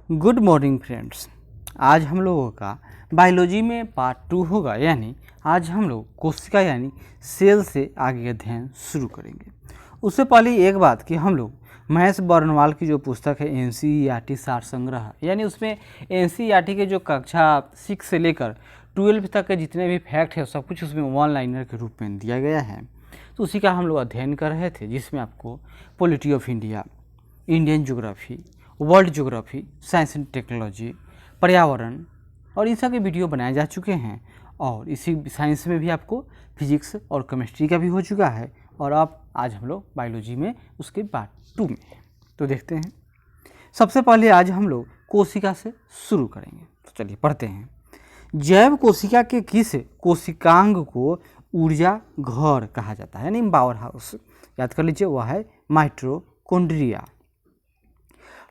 Good morning friends. आज हम लोगों का बायोलॉजी में पार्ट 2 होगा, यानी आज हम लोग कोशिका यानी सेल से आगे अध्ययन शुरू करेंगे। उससे पहले एक बात कि हम लोग महेश बर्नवाल की जो पुस्तक है NCERT सार संग्रह, यानी उसमें NCERT के जो कक्षा 6 से लेकर 12 तक के जितने भी फैक्ट है सब कुछ उसमें वन लाइनर के रूप में दिया गया है। तो उसी का हम लोग अध्ययन कर रहे थे, जिसमें आपको polity of India, Indian geography, world geography, science and technology, पर्यावरण और इन सब के वीडियो बनाए जा चुके हैं। और इसी साइंस में भी आपको फिजिक्स और केमिस्ट्री का भी हो चुका है। और अब आज हम लोग बायोलॉजी में उसके पार्ट 2 में हैं। तो देखते हैं। सबसे पहले आज हम लोग कोशिका से शुरू करेंगे। तो चलिए पढ़ते हैं। जैव कोशिका के किस कोशिकांग को ऊर्जा घर कहा जाता है, यानी पावर हाउस? याद कर लीजिए, वह है माइटोकॉन्ड्रिया।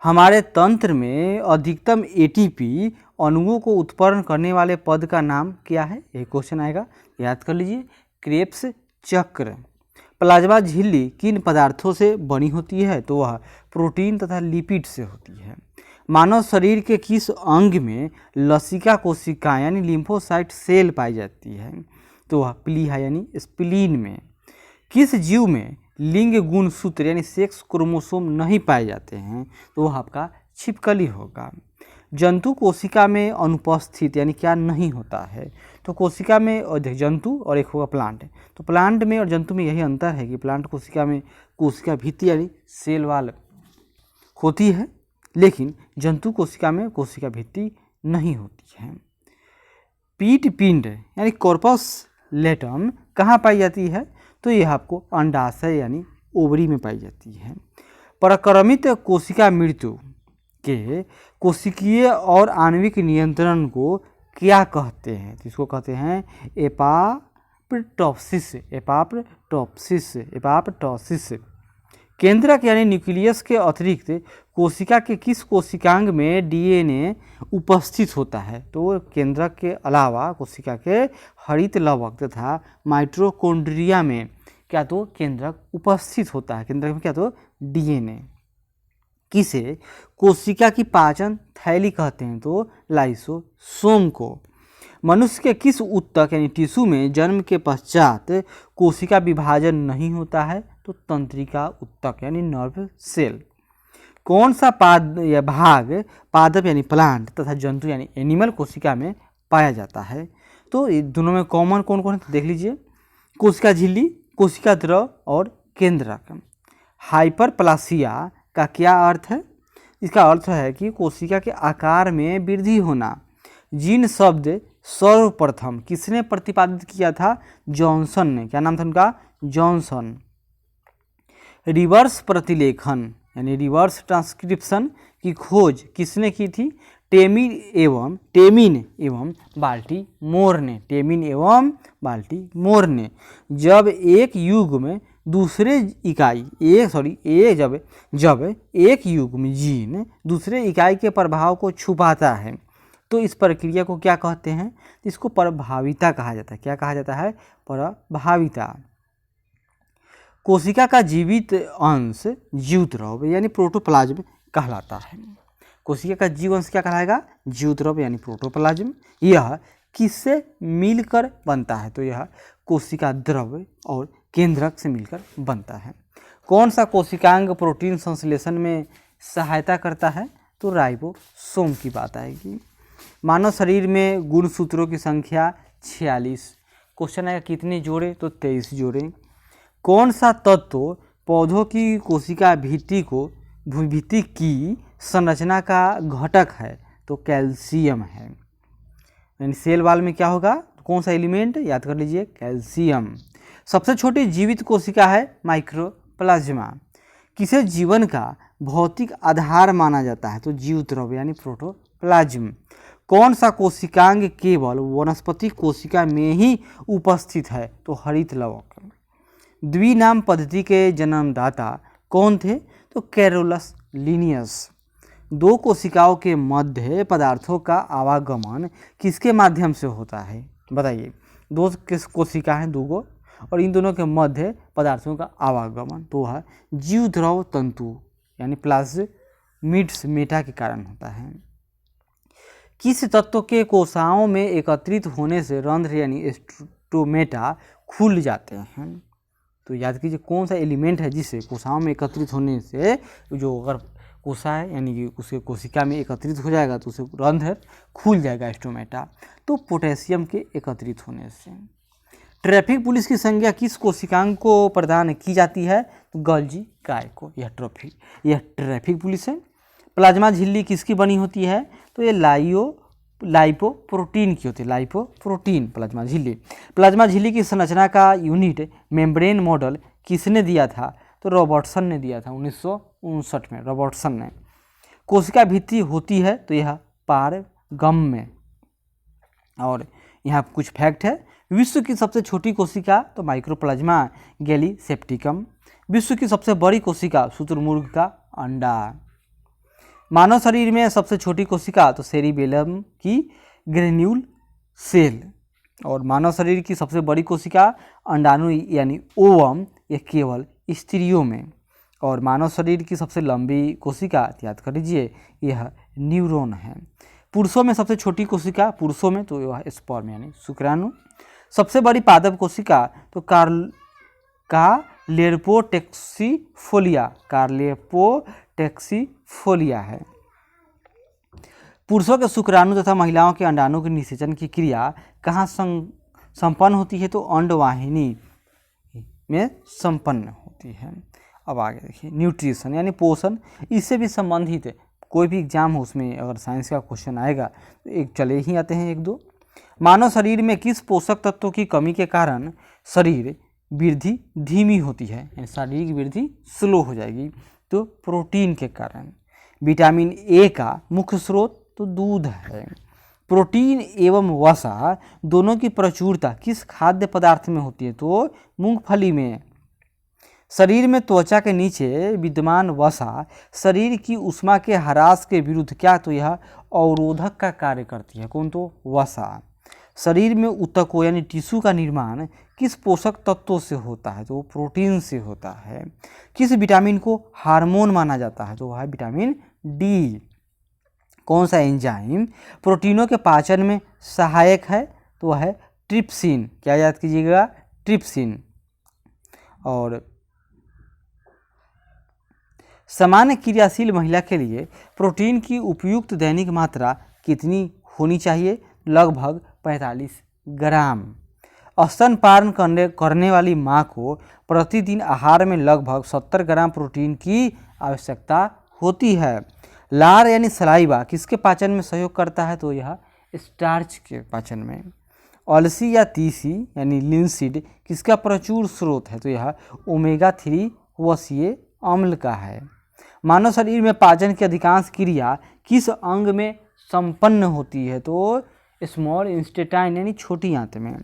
हमारे तंत्र में अधिकतम ATP अणुओं को उत्पन्न करने वाले पद का नाम क्या है? ये क्वेश्चन आएगा, याद कर लीजिए, क्रेब्स चक्र। प्लाज्मा झिल्ली किन पदार्थों से बनी होती है? तो वह प्रोटीन तथा लिपिड से होती है। मानव शरीर के किस अंग में लसिका कोशिका यानी लिम्फोसाइट सेल पाई जाती है? तो वह प्लीहा यानी स्प्लीन में। किस जीव में लिंग गुणसूत्र यानी सेक्स क्रोमोसोम नहीं पाए जाते हैं? तो वह आपका छिपकली होगा। जंतु कोशिका में अनुपस्थित यानी क्या नहीं होता है? तो कोशिका में जंतु और एक होगा प्लांट। तो प्लांट में और जंतु में यही अंतर है कि प्लांट कोशिका में कोशिका भित्ति यानी सेल वाल होती है, लेकिन जंतु कोशिका में कोशिका भित्ति नहीं होती है। पीट पिंड यानी कॉर्पस लेटम कहाँ पाई जाती है? तो यह आपको अंडाशय यानी ओवरी में पाई जाती है। परक्रमित कोशिका मृत्यु के कोशिकीय और आणविक नियंत्रण को क्या कहते हैं? तो इसको कहते हैं एपाप्टोसिस। एपाप्टोसिस। केंद्रक यानी न्यूक्लियस के अतिरिक्त कोशिका के किस कोशिकांग में DNA उपस्थित होता है? तो केंद्रक के अलावा कोशिका के हरित लवक तथा माइटोकॉन्ड्रिया में क्या तो केंद्रक उपस्थित होता है। केंद्रक में क्या तो DNA। किसे कोशिका की पाचन थैली कहते हैं? तो लाइसोसोम को। मनुष्य के किस ऊतक यानी टिश्यू में जन्म के पश्चात कोशिका विभाजन नहीं होता है? तो तंत्रिका ऊतक यानी नर्व सेल। कौन सा भाग पादप यानी प्लांट तथा जंतु यानी एनिमल कोशिका में पाया जाता है? तो दोनों में कॉमन कौन कौन है? तो देख लीजिए, कोशिका झिल्ली, कोशिका द्रव और केंद्रक। हाइपरप्लासिया का क्या अर्थ है? इसका अर्थ है कि कोशिका के आकार में वृद्धि होना। जीन शब्द सर्वप्रथम किसने प्रतिपादित किया था? जॉनसन ने। क्या नाम था उनका? जॉनसन। रिवर्स प्रतिलेखन यानी रिवर्स ट्रांसक्रिप्शन की खोज किसने की थी? टेमिन एवं बाल्टीमोर ने। टेमिन एवं बाल्टीमोर ने। जब एक युग्म दूसरे इकाई जब एक युग्म जीन दूसरे इकाई के प्रभाव को छुपाता है तो इस प्रक्रिया को क्या कहते हैं? इसको प्रभाविता कहा जाता है। क्या कहा जाता है? प्रभाविता। कोशिका का जीवित अंश जीवद्रव यानी प्रोटोप्लाज्म कहलाता है। कोशिका का जीव अंश क्या कहलाएगा? जीवद्रव यानी प्रोटोप्लाज्म। यह किससे मिलकर बनता है? तो यह कोशिका द्रव और केंद्रक से मिलकर बनता है। कौन सा कोशिकांग प्रोटीन संश्लेषण में सहायता करता है? तो राइबोसोम की बात आएगी। मानव शरीर में गुणसूत्रों की संख्या 46। क्वेश्चन आएगा कितने जोड़े? तो 23 जोड़े। कौन सा तत्व पौधों की कोशिका भित्ति की संरचना का घटक है? तो कैल्शियम है। यानी सेल वाल में क्या होगा? कौन सा एलिमेंट? याद कर लीजिए, कैल्शियम। सबसे छोटी जीवित कोशिका है माइक्रोप्लाज्मा। किसे जीवन का भौतिक आधार माना जाता है? तो जीवद्रव यानी प्रोटोप्लाज्म। कौन सा कोशिकांग केवल वनस्पति कोशिका में ही उपस्थित है? तो हरित लवक। द्विनाम पद्धति के जन्मदाता कौन थे? तो कैरोलस लिनियस। दो कोशिकाओं के मध्य पदार्थों का आवागमन किसके माध्यम से होता है? बताइए, दो किस कोशिका हैं? दो, और इन दोनों के मध्य पदार्थों का आवागमन तो है जीवद्रव तंतु यानी मिड्स मेटा के कारण होता है। किस तत्व के कोशिकाओं में एकत्रित होने से रंध्र यानी स्टोमेटा खुल जाते हैं? तो याद कीजिए कौन सा एलिमेंट है जिससे कोशिकाओं में एकत्रित होने से जो अगर कोशिका है यानी कि उसके कोशिका में एकत्रित हो जाएगा तो उसे रंध्र खुल जाएगा स्टोमेटा। तो पोटेशियम के एकत्रित होने से। ट्रैफिक पुलिस की संज्ञा किस कोशिकांग को प्रदान की जाती है? तो गोल्जी काय को। यह ट्रैफिक पुलिस है। प्लाज्मा झिल्ली किसकी बनी होती है? तो ये लाइपोप्रोटीन की होती है, लाइपोप्रोटीन प्लाज्मा झिल्ली। प्लाज्मा झिल्ली की संरचना का यूनिट मेम्ब्रेन मॉडल किसने दिया था? तो रॉबर्टसन ने दिया था 1959 में, रॉबर्टसन ने। कोशिका भित्ति होती है तो यह पारगम में। और यहाँ कुछ फैक्ट है। विश्व की सबसे छोटी कोशिका तो माइक्रोप्लाज्मा गैलीसेप्टिकम। विश्व की सबसे बड़ी कोशिका शुतुरमुर्ग का अंडा। मानव शरीर में सबसे छोटी कोशिका तो सेरिबेलम की ग्रेन्यूल सेल। और मानव शरीर की सबसे बड़ी कोशिका अंडाणु यानी ओवम, यह केवल स्त्रियों में। और मानव शरीर की सबसे लंबी कोशिका याद कर लीजिए यह न्यूरॉन है। पुरुषों में सबसे छोटी कोशिका पुरुषों में तो यह स्पर्म यानी शुक्राणु। सबसे बड़ी पादप कोशिका तो कार्लेपोटेक्सीफोलिया है। पुरुषों के शुक्राणु तथा महिलाओं के अंडाणु के निषेचन की क्रिया कहाँ संपन्न होती है? तो अंडवाहिनी में संपन्न होती है। अब आगे देखिए न्यूट्रिशन यानी पोषण, इससे भी संबंधित कोई भी एग्जाम हो उसमें अगर साइंस का क्वेश्चन आएगा तो एक चले ही आते हैं एक दो। मानव शरीर में किस पोषक तत्वों की कमी के कारण शरीर वृद्धि धीमी होती है यानी शारीरिक वृद्धि स्लो हो जाएगी? तो प्रोटीन के कारण। विटामिन ए का मुख्य स्रोत तो दूध है। प्रोटीन एवं वसा दोनों की प्रचुरता किस खाद्य पदार्थ में होती है? तो मूंगफली में। शरीर में त्वचा के नीचे विद्यमान वसा शरीर की उष्मा के ह्रास के विरुद्ध क्या? तो यह अवरोधक का कार्य करती है। कौन? तो वसा। शरीर में ऊतकों यानी टिश्यू का निर्माण किस पोषक तत्वों से होता है? तो प्रोटीन से होता है। किस विटामिन को हार्मोन माना जाता है? तो वह है विटामिन डी। कौन सा एंजाइम प्रोटीनों के पाचन में सहायक है? तो वह है ट्रिप्सिन। क्या याद कीजिएगा? ट्रिप्सिन। और सामान्य क्रियाशील महिला के लिए प्रोटीन की उपयुक्त दैनिक मात्रा कितनी होनी चाहिए? लगभग 45 ग्राम। स्तनपान करने वाली माँ को प्रतिदिन आहार में लगभग 70 ग्राम प्रोटीन की आवश्यकता होती है। लार यानी सलाइवा किसके पाचन में सहयोग करता है? तो यह स्टार्च के पाचन में। अलसी या तीसी यानी लिंसीड किसका प्रचुर स्रोत है? तो यह ओमेगा 3 वसीय अम्ल का है। मानव शरीर में पाचन की अधिकांश क्रिया किस अंग में संपन्न होती है? तो स्मॉल इंटेस्टाइन यानी छोटी आंत में।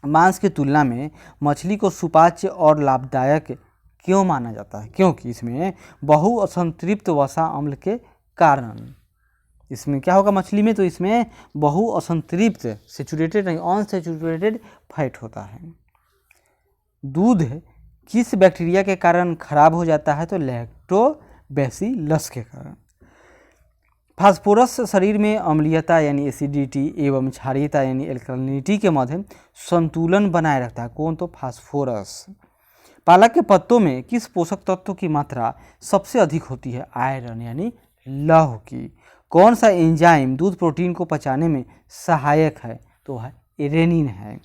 मांस की तुलना में मछली को सुपाच्य और लाभदायक क्यों माना जाता है? क्योंकि इसमें बहुअसंतृप्त वसा अम्ल के कारण। इसमें क्या होगा मछली में? तो इसमें बहुअसंतृप्त, सेचुरेटेड नहीं, अनसेचुरेटेड फैट होता है। दूध किस बैक्टीरिया के कारण खराब हो जाता है? तो लैक्टोबैसिलस के कारण। फास्फोरस शरीर में अम्लीयता यानी एसिडिटी एवं क्षारीयता यानी एल्कलिनिटी के मध्य संतुलन बनाए रखता है। कौन? तो फास्फोरस। पालक के पत्तों में किस पोषक तत्व की मात्रा सबसे अधिक होती है? आयरन यानी लौह की। कौन सा एंजाइम दूध प्रोटीन को पचाने में सहायक है? तो वह रेनिन है।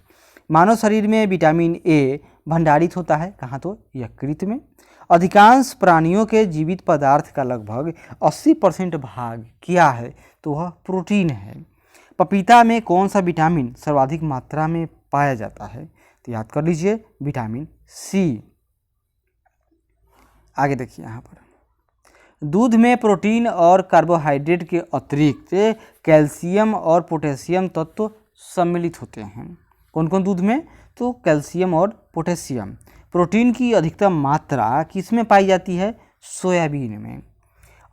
मानव शरीर में विटामिन ए भंडारित होता है कहाँ? तो यकृत में। अधिकांश प्राणियों के जीवित पदार्थ का लगभग 80% भाग क्या है? तो वह प्रोटीन है। पपीता में कौन सा विटामिन सर्वाधिक मात्रा में पाया जाता है? तो याद कर लीजिए विटामिन सी। आगे देखिए यहाँ पर दूध में प्रोटीन और कार्बोहाइड्रेट के अतिरिक्त कैल्शियम और पोटेशियम तत्व सम्मिलित होते हैं। कौन कौन दूध में? तो कैल्शियम और पोटेशियम। प्रोटीन की अधिकतम मात्रा किस में पाई जाती है? सोयाबीन में।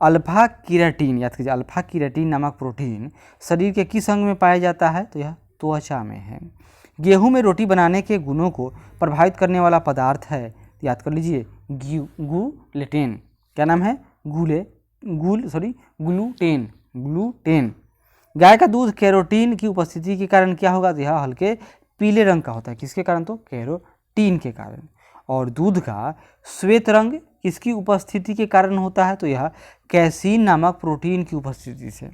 अल्फा कीरेटिन याद कीजिए, अल्फा कीरेटिन नामक प्रोटीन शरीर के किस अंग में पाया जाता है? तो यह त्वचा में है। गेहूं में रोटी बनाने के गुणों को प्रभावित करने वाला पदार्थ है, याद कर लीजिए गुलेटेन। क्या नाम है? गुलेटेन। ग्लूटेन। ग्लूटेन। गाय का दूध कैरोटीन की उपस्थिति के कारण क्या होगा, तो यह हल्के पीले रंग का होता है। किसके कारण, तो कैरोटीन के कारण। और दूध का श्वेत रंग किसकी उपस्थिति के कारण होता है, तो यह कैसीन नामक प्रोटीन की उपस्थिति से।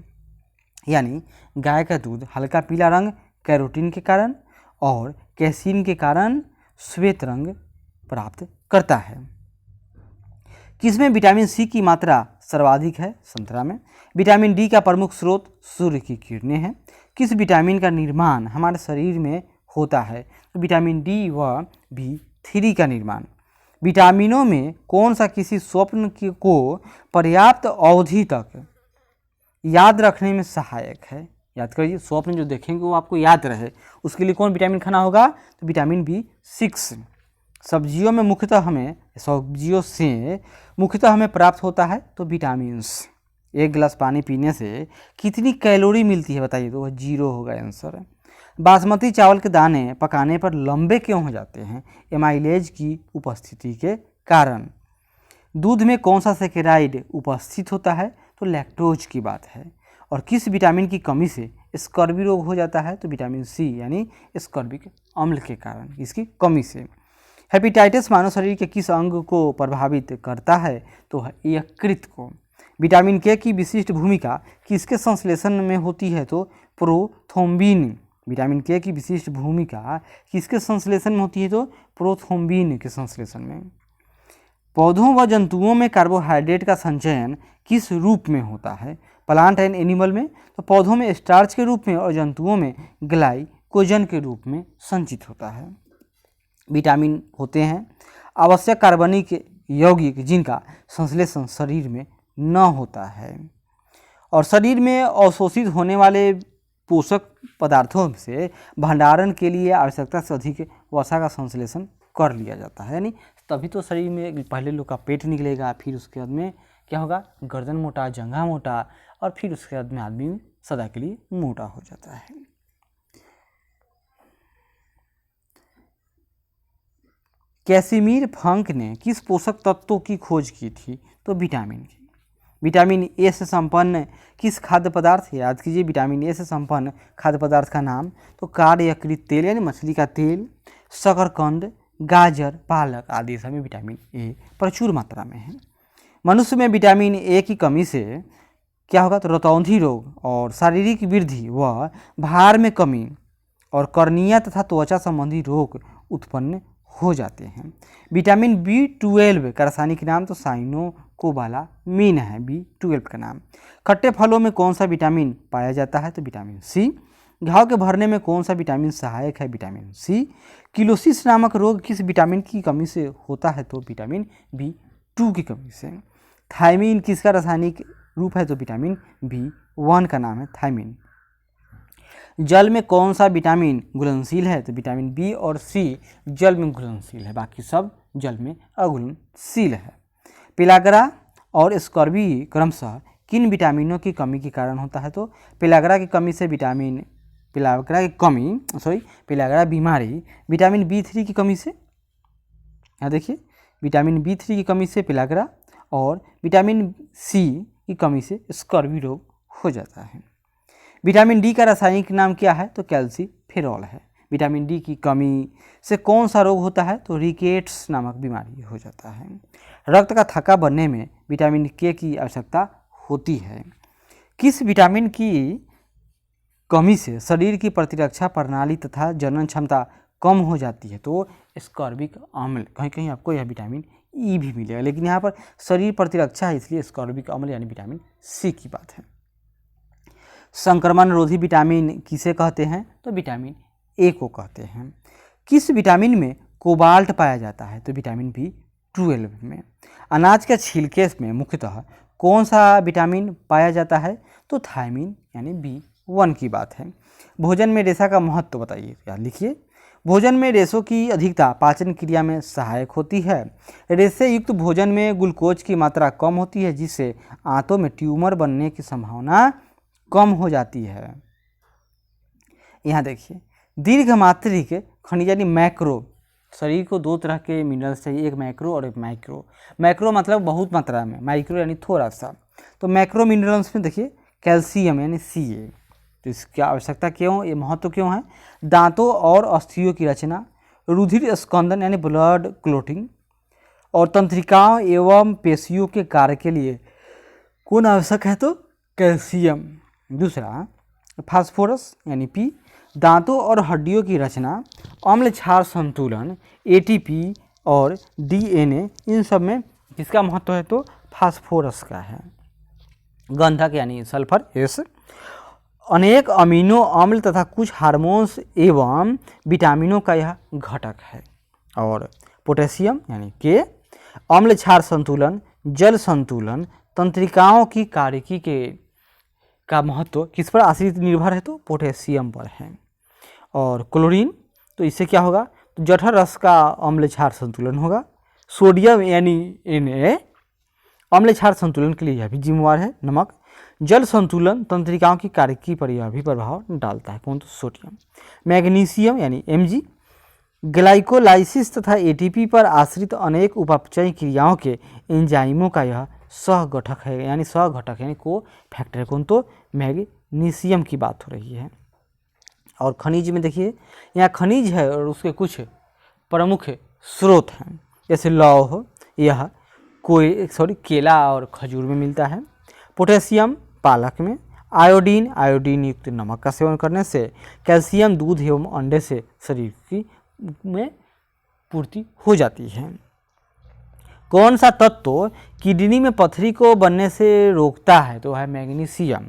यानी गाय का दूध हल्का पीला रंग कैरोटीन के कारण और कैसीन के कारण श्वेत रंग प्राप्त करता है। किसमें विटामिन सी की मात्रा सर्वाधिक है, संतरा में। विटामिन डी का प्रमुख स्रोत सूर्य की किरणें हैं। किस विटामिन का निर्माण हमारे शरीर में होता है, तो विटामिन डी व B3 का निर्माण। विटामिनों में कौन सा किसी स्वप्न को पर्याप्त अवधि तक याद रखने में सहायक है। याद करिए, स्वप्न जो देखेंगे वो आपको याद रहे, उसके लिए कौन विटामिन खाना होगा, तो विटामिन B6। सब्जियों से मुख्यतः हमें प्राप्त होता है तो विटामिन्स। एक गिलास पानी पीने से कितनी कैलोरी मिलती है बताइए, तो वह 0 होगा आंसर। बासमती चावल के दाने पकाने पर लंबे क्यों हो जाते हैं, एमाइलेज की उपस्थिति के कारण। दूध में कौन सा सेकेराइड उपस्थित होता है, तो लैक्टोज की बात है। और किस विटामिन की कमी से स्कर्वी रोग हो जाता है, तो विटामिन सी यानी स्कर्बिक अम्ल के कारण, इसकी कमी से। हेपेटाइटिस मानव शरीर के किस अंग को प्रभावित करता है, तो यकृत को। विटामिन के की विशिष्ट भूमिका किसके संश्लेषण में होती है, तो प्रोथ्रोम्बिन। विटामिन के की विशिष्ट भूमिका किसके संश्लेषण में होती है, तो प्रोथ्रोम्बिन के संश्लेषण में। पौधों व जंतुओं में कार्बोहाइड्रेट का संचयन किस रूप में होता है, प्लांट एंड एनिमल में, तो पौधों में स्टार्च के रूप में और जंतुओं में ग्लाइकोजन के रूप में संचित होता है। विटामिन होते हैं आवश्यक कार्बनिक यौगिक जिनका संश्लेषण शरीर में न होता है। और शरीर में अवशोषित होने वाले पोषक पदार्थों से भंडारण के लिए आवश्यकता से अधिक वसा का संश्लेषण कर लिया जाता है। यानी तभी तो शरीर में पहले लोग का पेट निकलेगा, फिर उसके बाद में क्या होगा, गर्दन मोटा, जंघा मोटा, और फिर उसके बाद में आदमी सदा के लिए मोटा हो जाता है। कैसिमिर फंक ने किस पोषक तत्वों की खोज की थी, तो विटामिन की। विटामिन ए से संपन्न किस खाद्य पदार्थ, याद कीजिए विटामिन ए से संपन्न खाद्य पदार्थ का नाम, तो कार यकृत तेल यानी मछली का तेल, शकरकंद, गाजर, पालक आदि सभी विटामिन ए प्रचुर मात्रा में है। मनुष्य में विटामिन ए की कमी से क्या होगा, तो रतौंधी रोग और शारीरिक वृद्धि व भार में कमी और कर्निया तथा त्वचा संबंधी रोग उत्पन्न हो जाते हैं। विटामिन B12 का रासायनिक नाम, तो साइनोकोबालामिन है B12 का नाम। खट्टे फलों में कौन सा विटामिन पाया जाता है, तो विटामिन सी। घाव के भरने में कौन सा विटामिन सहायक है, विटामिन सी। किलोसिस नामक रोग किस विटामिन की कमी से होता है, तो विटामिन B2 की कमी से। थायमीन किसका रासायनिक रूप है, तो विटामिन B1 का नाम है थायमीन। जल में कौन सा विटामिन घुलनशील है, तो विटामिन बी और सी जल में घुलनशील है, बाकी सब जल में अघुलनशील है। पिलाग्रा और स्कर्वी क्रमशः किन विटामिनों की कमी के कारण होता है, तो पिलाग्रा की कमी से पिलाग्रा बीमारी विटामिन B3 की कमी से, यहाँ देखिए विटामिन B3 की कमी से पिलाग्रा और विटामिन सी की कमी से स्कर्वी रोग हो जाता है। विटामिन डी का रासायनिक नाम क्या है, तो कैल्सीफेरॉल है। विटामिन डी की कमी से कौन सा रोग होता है, तो रिकेट्स नामक बीमारी हो जाता है। रक्त का थक्का बनने में विटामिन के की आवश्यकता होती है। किस विटामिन की कमी से शरीर की प्रतिरक्षा प्रणाली तथा जनन क्षमता कम हो जाती है, तो स्कॉर्बिक अम्ल। कहीं कहीं आपको यह विटामिन ई भी मिलेगा, लेकिन यहाँ पर शरीर प्रतिरक्षा है इसलिए स्कॉर्बिक अम्ल यानी विटामिन सी की बात है। संक्रमण रोधी विटामिन किसे कहते हैं, तो विटामिन ए को कहते हैं। किस विटामिन में कोबाल्ट पाया जाता है, तो विटामिन B12 में। अनाज के छिलके में मुख्यतः कौन सा विटामिन पाया जाता है, तो थायमीन यानी B1 की बात है। भोजन में रेशा का महत्व बताइए, याद लिखिए। भोजन में रेशों की अधिकता पाचन क्रिया में सहायक होती है। रेशे युक्त भोजन में ग्लूकोज की मात्रा कम होती है, जिससे आंतों में ट्यूमर बनने की संभावना कम हो जाती है। यहाँ देखिए दीर्घमात्रिक खनिज यानी मैक्रो शरीर को दो तरह के मिनरल्स चाहिए, एक मैक्रो और एक माइक्रो। मैक्रो मतलब बहुत मात्रा में, माइक्रो यानी थोड़ा सा। तो मैक्रो मिनरल्स में देखिए कैल्शियम यानी Ca, तो इसकी आवश्यकता क्यों, ये महत्व क्यों है? दांतों और अस्थियों की रचना, रुधिर स्कंदन यानी ब्लड क्लोटिंग, और तंत्रिकाओं एवं पेशियों के कार्य के लिए कौन आवश्यक है? तो कैल्शियम। दूसरा फास्फोरस यानी P, दांतों और हड्डियों की रचना, अम्ल क्षार संतुलन, ATP और DNA, इन सब में किसका महत्व है? तो फास्फोरस का है। गंधक यानी सल्फर S, अनेक अमीनो अम्ल तथा कुछ हार्मोन्स एवं विटामिनों का यह घटक है। और पोटेशियम यानी K, अम्ल क्षार संतुलन, जल संतुलन, तंत्रिकाओं की कार्यकी के का महत्व किस पर आश्रित निर्भर है? तो पोटेशियम पर है। और क्लोरीन, तो इससे क्या होगा? तो जठर रस का अम्ल क्षार संतुलन होगा। सोडियम यानी Na, अम्ल क्षार संतुलन के लिए यह भी जिम्मेवार है। नमक, जल संतुलन, तंत्रिकाओं की कार्यकी पर यह भी प्रभाव डालता है। कौन? तो सोडियम। मैग्नीशियम यानी Mg, ग्लाइकोलाइसिस तथा ATP पर आश्रित अनेक उपापचयी क्रियाओं के एंजाइमों का यह सहघटक है, यानी सहघटक यानी को फैक्टर। कौन? तो मैग्नीशियम की बात हो रही है। और खनिज में देखिए यहाँ खनिज है और उसके कुछ प्रमुख स्रोत हैं, जैसे लौह, यह केला और खजूर में मिलता है। पोटेशियम पालक में, आयोडीन युक्त नमक का सेवन करने से, कैल्शियम दूध एवं अंडे से शरीर की में पूर्ति हो जाती है। कौन सा तत्व किडनी में पथरी को बनने से रोकता है? तो है मैग्नीशियम।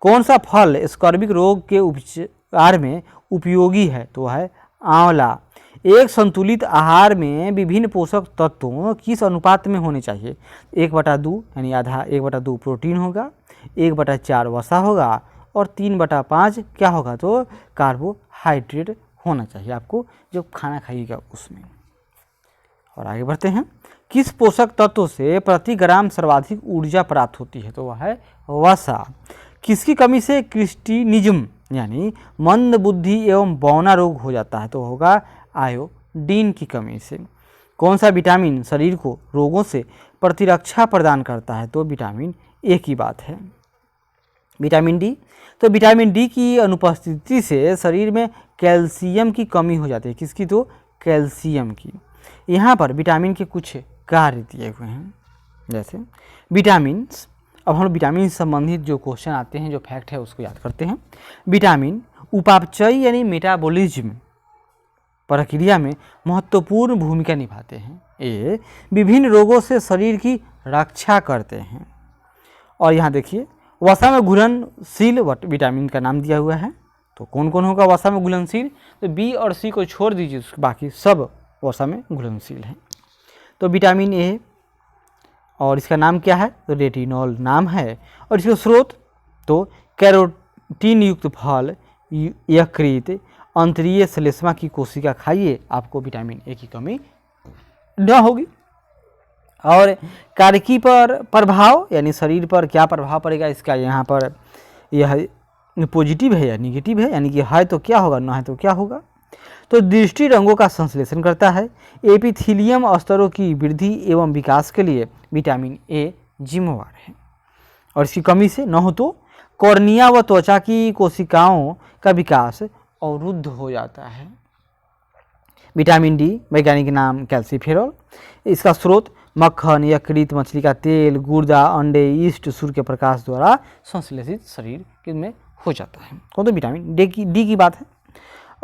कौन सा फल स्कर्विक रोग के उपचार में उपयोगी है? तो है आंवला। एक संतुलित आहार में विभिन्न पोषक तत्वों किस अनुपात में होने चाहिए? 1/2 यानी आधा, 1/2 प्रोटीन होगा, 1/4 वसा होगा और 3/5 क्या होगा? तो कार्बोहाइड्रेट होना चाहिए आपको जो खाना खाइएगा उसमें। और आगे बढ़ते हैं। किस पोषक तत्व से प्रति ग्राम सर्वाधिक ऊर्जा प्राप्त होती है? तो वह है वसा। किसकी कमी से क्रिस्टिनिज्म यानी मंद बुद्धि एवं बौना रोग हो जाता है? तो होगा आयोडीन की कमी से। कौन सा विटामिन शरीर को रोगों से प्रतिरक्षा प्रदान करता है? तो विटामिन ए की बात है। विटामिन डी, तो विटामिन डी की अनुपस्थिति से शरीर में कैल्शियम की कमी हो जाती है। किसकी? तो कैल्शियम की। यहाँ पर विटामिन के कुछ कार्य दिए हुए हैं, जैसे विटामिन। अब हम विटामिन से संबंधित जो क्वेश्चन आते हैं, जो फैक्ट है उसको याद करते हैं। विटामिन उपापचयी यानी मेटाबॉलिज्म प्रक्रिया में महत्वपूर्ण भूमिका निभाते हैं। ये विभिन्न रोगों से शरीर की रक्षा करते हैं। और यहाँ देखिए वसा में घुलनशील विटामिन का नाम दिया हुआ है। तो कौन कौन होगा वसा में घुलनशील? तो बी और सी को छोड़ दीजिए, बाकी सब वसा में घुलनशील हैं। तो विटामिन ए, और इसका नाम क्या है? तो रेटिनॉल नाम है। और इसके स्रोत तो कैरोटीन युक्त फल, यकृत, अंतरीय श्लेष्मा की कोशिका खाइए, आपको विटामिन ए की कमी न होगी। और कार्यकी पर प्रभाव यानी शरीर पर क्या प्रभाव पड़ेगा इसका? यहाँ पर यह पॉजिटिव है या निगेटिव है, यानी कि है तो क्या होगा, ना है तो क्या होगा। तो दृष्टि रंगों का संश्लेषण करता है। एपिथीलियम स्तरों की वृद्धि एवं विकास के लिए विटामिन ए जिम्मेवार है। और इसकी कमी से न हो तो कॉर्निया व त्वचा की कोशिकाओं का विकास अवरुद्ध हो जाता है। विटामिन डी वैज्ञानिक नाम कैल्सीफेरॉल। इसका स्रोत मक्खन, यकृत, मछली का तेल, गुर्दा, अंडे, ईस्ट, सूर्य के प्रकाश द्वारा संश्लेषित शरीर में हो जाता है। तो विटामिन डी की बात है।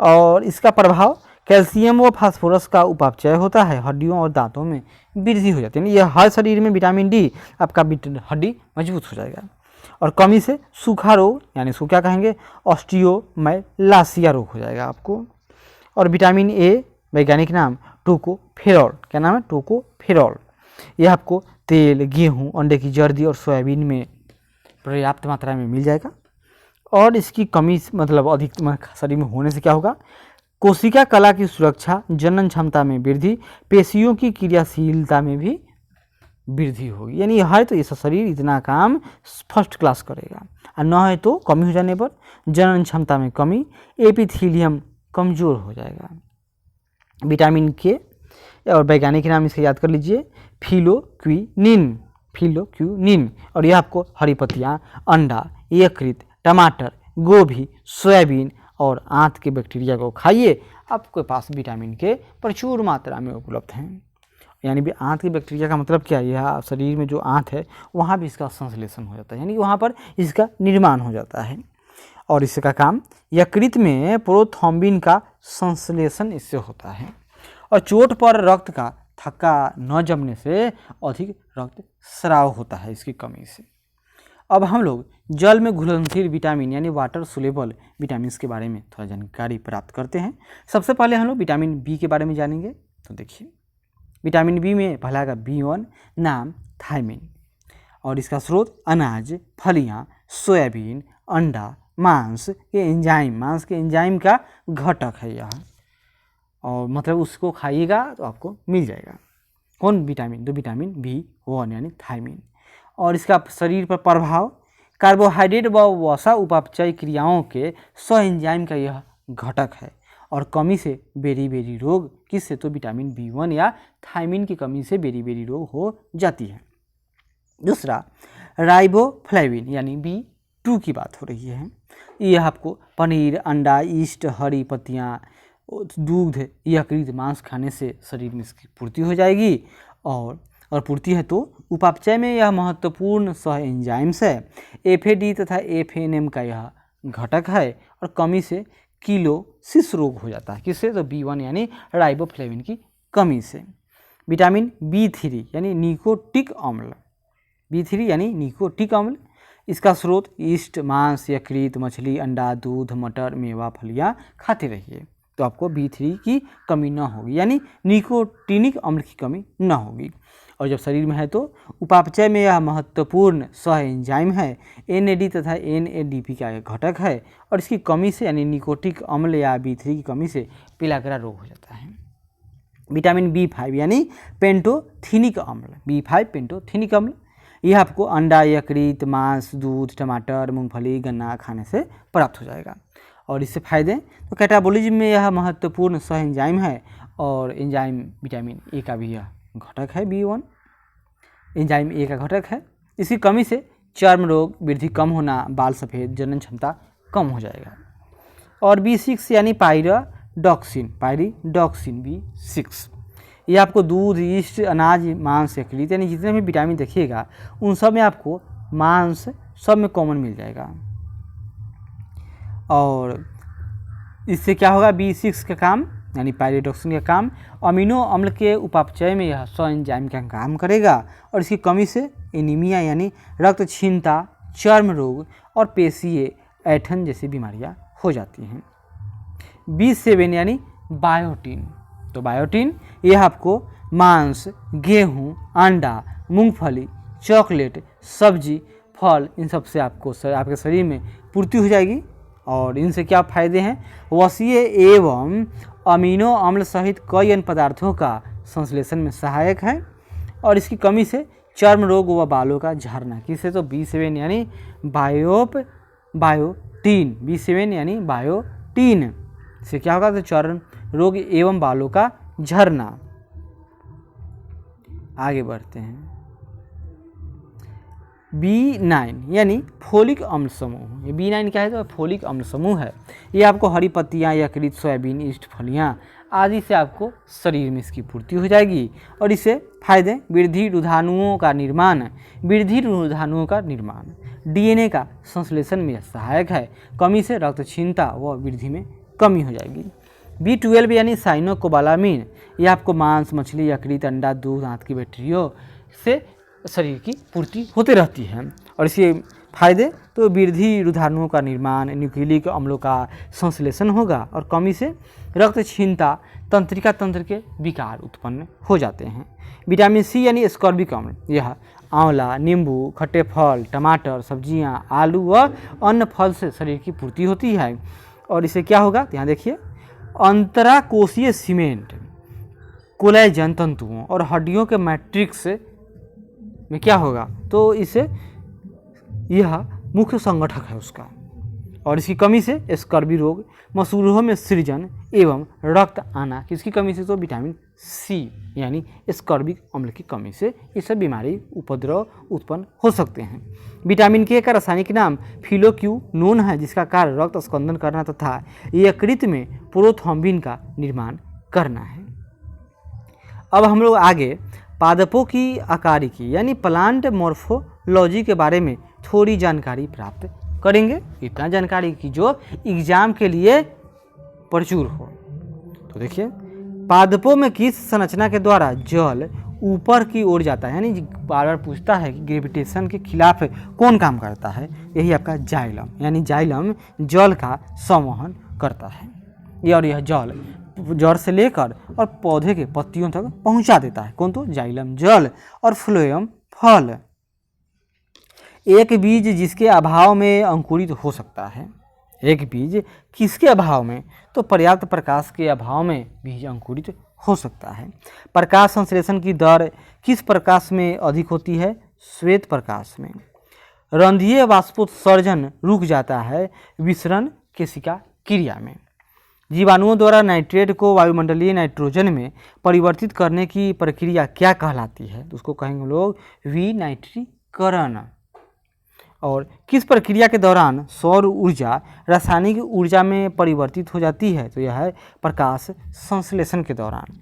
और इसका प्रभाव कैल्शियम व फास्फोरस का उपापचय होता है, हड्डियों और दांतों में वृद्धि हो जाती है। यह हर शरीर में विटामिन डी आपका हड्डी मजबूत हो जाएगा। और कमी से सूखा रोग यानी इसको क्या कहेंगे? ऑस्टियोमाइलासिया रोग हो जाएगा आपको। और विटामिन ए वैज्ञानिक नाम टोकोफेरॉल, क्या नाम है? टोकोफेरॉल। यह आपको तेल, गेहूँ, अंडे की जर्दी और सोयाबीन में पर्याप्त मात्रा में मिल जाएगा। और इसकी कमी मतलब अधिक शरीर में होने से क्या होगा? कोशिका कला की सुरक्षा, जनन क्षमता में वृद्धि, पेशियों की क्रियाशीलता में भी वृद्धि होगी। यानी है तो ये शरीर इतना काम फर्स्ट क्लास करेगा, और न है तो कमी हो जाने पर जनन क्षमता में कमी, एपिथीलियम कमजोर हो जाएगा। विटामिन के, और वैज्ञानिक नाम इसका याद कर लीजिए, फिलोक्विनिन, फिलोक्विनिन। और यह आपको हरी पत्तियाँ, अंडा, यकृत, टमाटर, गोभी, सोयाबीन और आंत के बैक्टीरिया को खाइए, आपके पास विटामिन के प्रचुर मात्रा में उपलब्ध हैं। यानी भी आंत के बैक्टीरिया का मतलब क्या है, यह शरीर में जो आंत है वहाँ भी इसका संश्लेषण हो जाता है, यानी वहाँ पर इसका निर्माण हो जाता है। और इसका काम यकृत में प्रोथ्रोम्बिन का संश्लेषण इससे होता है। और चोट पर रक्त का थक्का न जमने से अधिक रक्त स्राव होता है इसकी कमी से। अब हम लोग जल में घुलनशील विटामिन यानी वाटर सोल्यूबल विटामिन के बारे में थोड़ा जानकारी प्राप्त करते हैं। सबसे पहले हम लोग विटामिन बी के बारे में जानेंगे। तो देखिए, विटामिन बी में पहला का B1, नाम थायमिन, और इसका स्रोत अनाज, फलियां, सोयाबीन, अंडा, मांस के एंजाइम का घटक है यह, और मतलब उसको खाइएगा तो आपको मिल जाएगा। कौन विटामिन? तो विटामिन B1 यानी थायमिन। और इसका शरीर पर प्रभाव, कार्बोहाइड्रेट व वसा उपापचय क्रियाओं के एंजाइम का यह घटक है। और कमी से बेरी रोग, किससे? तो विटामिन B1 या थायमिन की कमी से बेरी रोग हो जाती है। दूसरा, राइबोफ्लेविन यानी B2 की बात हो रही है। यह आपको पनीर, अंडा, ईस्ट, हरी पत्तियाँ, दूध, यकृत, मांस खाने से शरीर में इसकी पूर्ति हो जाएगी। और पूर्ति है तो उपापचय में यह महत्वपूर्ण सह एंजाइम्स है। FAD तथा FNM का यह घटक है। और कमी से किलोसिस रोग हो जाता है, किससे? तो B1 यानी राइबोफ्लेविन की कमी से। विटामिन B3 यानी निकोटिक अम्ल, B3 यानी निकोटिक अम्ल, इसका स्रोत ईस्ट, मांस, यकृत, मछली, अंडा, दूध, मटर, मेवा, फलियां खाते रहिए तो आपको B3 की कमी न होगी, यानी निकोटिनिक अम्ल की कमी न होगी। और जब शरीर में है तो उपापचय में यह महत्वपूर्ण सह एंजाइम है। NAD तथा NADP का एक घटक है। और इसकी कमी से यानी निकोटिक अम्ल या B3 की कमी से पिलागरा रोग हो जाता है। विटामिन B5 यानी पेंटोथेनिक अम्ल, B5 पेंटोथेनिक अम्ल, यह आपको अंडा, यकृत, मांस, दूध, टमाटर, मूंगफली, गन्ना खाने से प्राप्त हो जाएगा। और इससे फायदे, तो कैटाबॉलिज्म में यह महत्वपूर्ण सह एंजाइम है। और एंजाइम विटामिन ए का भी यह घटक है, B1 एंजाइम ए का घटक है। इसकी कमी से चर्म रोग, वृद्धि कम होना, बाल सफ़ेद, जनन क्षमता कम हो जाएगा। और B6 यानी पायरिडॉक्सिन B6, ये आपको दूध, ईस्ट, अनाज, मांस, यकृत, यानी जितने भी विटामिन देखिएगा उन सब में आपको मांस सब में कॉमन मिल जाएगा। और इससे क्या होगा? B6 का काम यानी पायरिडॉक्सिन का काम अमीनो अम्ल के उपापचय में यह सह एंजाइम का काम करेगा। और इसकी कमी से एनीमिया यानी रक्तहीनता, चर्म रोग और पेशीय ऐंठन जैसी बीमारियां हो जाती हैं। B7 यानी बायोटिन, तो बायोटिन यह आपको मांस, गेहूं, अंडा, मूंगफली, चॉकलेट, सब्जी, फल, इन सब से आपको आपके शरीर में पूर्ति हो जाएगी। और इनसे क्या फायदे हैं? वसीय एवं अमीनो अम्ल सहित कई अन्य पदार्थों का संश्लेषण में सहायक है। और इसकी कमी से चर्म रोग व बालों का झड़ना, किससे? तो B7 यानी बायोटीन, B7 यानी बायोटीन से क्या होगा? तो चर्म रोग एवं बालों का झड़ना। आगे बढ़ते हैं। B9 यानी फोलिक अम्ल समूह, ये B9 क्या है? तो फोलिक अम्ल समूह है। ये आपको हरी पत्तियाँ, यकृत, सोयाबीन, ईस्ट, फलियाँ आदि से आपको शरीर में इसकी पूर्ति हो जाएगी। और इससे फायदे, वृद्धि रुधानुओं का निर्माण, DNA का संश्लेषण में सहायक है। कमी से रक्तहीनता व वृद्धि में कमी हो जाएगी। B12 यानी साइनोकोबालामिन, यह आपको मांस, मछली, यकृत, अंडा, दूध, आंत की बैक्टीरिया से शरीर की पूर्ति होती रहती है। और इसके फायदे, तो वृद्धि रुधानुओं का निर्माण, न्यूक्लिक अम्लों का संश्लेषण होगा। और कमी से रक्तहीनता, तंत्रिका तंत्र के विकार उत्पन्न हो जाते हैं। विटामिन C यानी एस्कॉर्बिक अम्ल, यह आंवला, नींबू, खट्टे फल, टमाटर, सब्जियां, आलू व अन्य फल से शरीर की पूर्ति होती है। और इससे क्या होगा? यहाँ देखिए, अंतराकोशीय सीमेंट, कोलेजन तंतुओं और हड्डियों के मैट्रिक्स में क्या होगा? तो इसे यह मुख्य संगठक है उसका। और इसकी कमी से स्कर्वी रोग, मसूड़ों में सृजन एवं रक्त आना, किसकी कमी से? तो विटामिन सी यानी स्कर्विक अम्ल की कमी से ये सब बीमारी उपद्रव उत्पन्न हो सकते हैं। विटामिन के का रासायनिक नाम फिलोक्यूनोन है, जिसका कार्य रक्त स्कंदन करना तथा यकृत में प्रोथ्रोम्बिन का निर्माण करना है। अब हम लोग आगे पादपों की आकारिकी यानी प्लांट मॉर्फोलॉजी के बारे में थोड़ी जानकारी प्राप्त करेंगे। इतना जानकारी की जो एग्जाम के लिए प्रचुर हो। तो देखिए, पादपों में किस संरचना के द्वारा जल ऊपर की ओर जाता है, यानी बार बार पूछता है कि ग्रेविटेशन के खिलाफ कौन काम करता है? यही आपका जाइलम, यानी जाइलम जल का संवहन करता है। और यह जल जड़ से लेकर और पौधे के पत्तियों तक पहुंचा देता है। कौन? तो जाइलम जल और फ्लोएम फल। एक बीज जिसके अभाव में अंकुरित हो सकता है। एक बीज किसके अभाव में? तो पर्याप्त प्रकाश के अभाव में बीज अंकुरित हो सकता है। प्रकाश संश्लेषण की दर किस प्रकाश में अधिक होती है? श्वेत प्रकाश में। रंध्रीय वाष्पोत्सर्जन रुक जाता है विसरण केशिका क्रिया में। जीवाणुओं द्वारा नाइट्रेट को वायुमंडलीय नाइट्रोजन में परिवर्तित करने की प्रक्रिया क्या कहलाती है? तो उसको कहेंगे लोग विनाइट्रीकरण। और किस प्रक्रिया के दौरान सौर ऊर्जा रासायनिक ऊर्जा में परिवर्तित हो जाती है? तो यह है प्रकाश संश्लेषण के दौरान।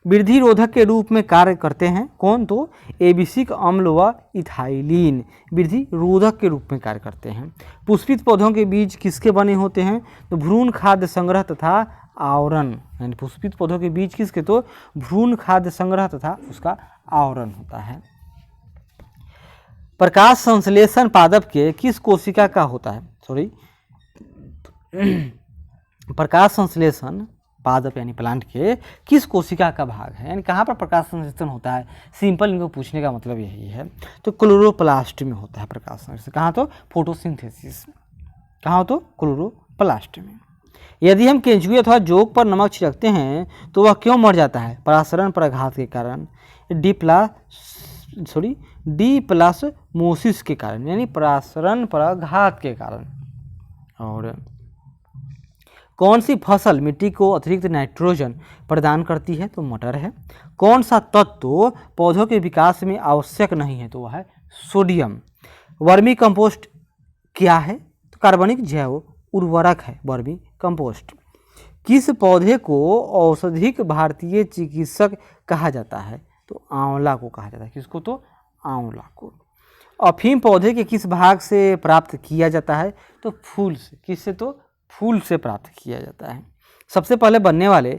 वृद्धि रोधक के रूप में कार्य करते हैं। कौन? तो एबिसिक अम्ल व इथाइलिन वृद्धि रोधक के रूप में कार्य करते हैं। पुष्पित पौधों के बीज किसके बने होते हैं? तो भ्रूण खाद्य संग्रह तथा आवरण, यानी पुष्पित पौधों के बीज किसके? तो भ्रूण खाद्य संग्रह तथा उसका आवरण होता है। प्रकाश संश्लेषण पादप के किस कोशिका का होता है? प्रकाश संश्लेषण पादप यानी प्लांट के किस कोशिका का भाग है, यानी कहाँ पर प्रकाश संश्लेषण होता है? सिंपल इनको पूछने का मतलब यही है। तो क्लोरोप्लास्ट में होता है प्रकाश संश्लेषण। कहाँ? तो फोटोसिंथेसिस। कहाँ? तो क्लोरोप्लास्ट में। यदि हम केंचुए अथवा जोक पर नमक छिड़कते हैं तो वह क्यों मर जाता है? परासरण पराघात के कारण, डिप्लास्मोसिस के कारण, यानी परासरण पराघात के कारण। और कौन सी फसल मिट्टी को अतिरिक्त नाइट्रोजन प्रदान करती है? तो मटर है। कौन सा तत्व पौधों के विकास में आवश्यक नहीं है? तो वह है सोडियम। वर्मी कंपोस्ट क्या है? तो कार्बनिक जैव उर्वरक है वर्मी कंपोस्ट। किस पौधे को औषधिक भारतीय चिकित्सक कहा जाता है? तो आंवला को कहा जाता है। किसको? तो आंवला को। अफीम पौधे के किस भाग से प्राप्त किया जाता है? तो फूल से। किससे? तो फूल से प्राप्त किया जाता है। सबसे पहले बनने वाले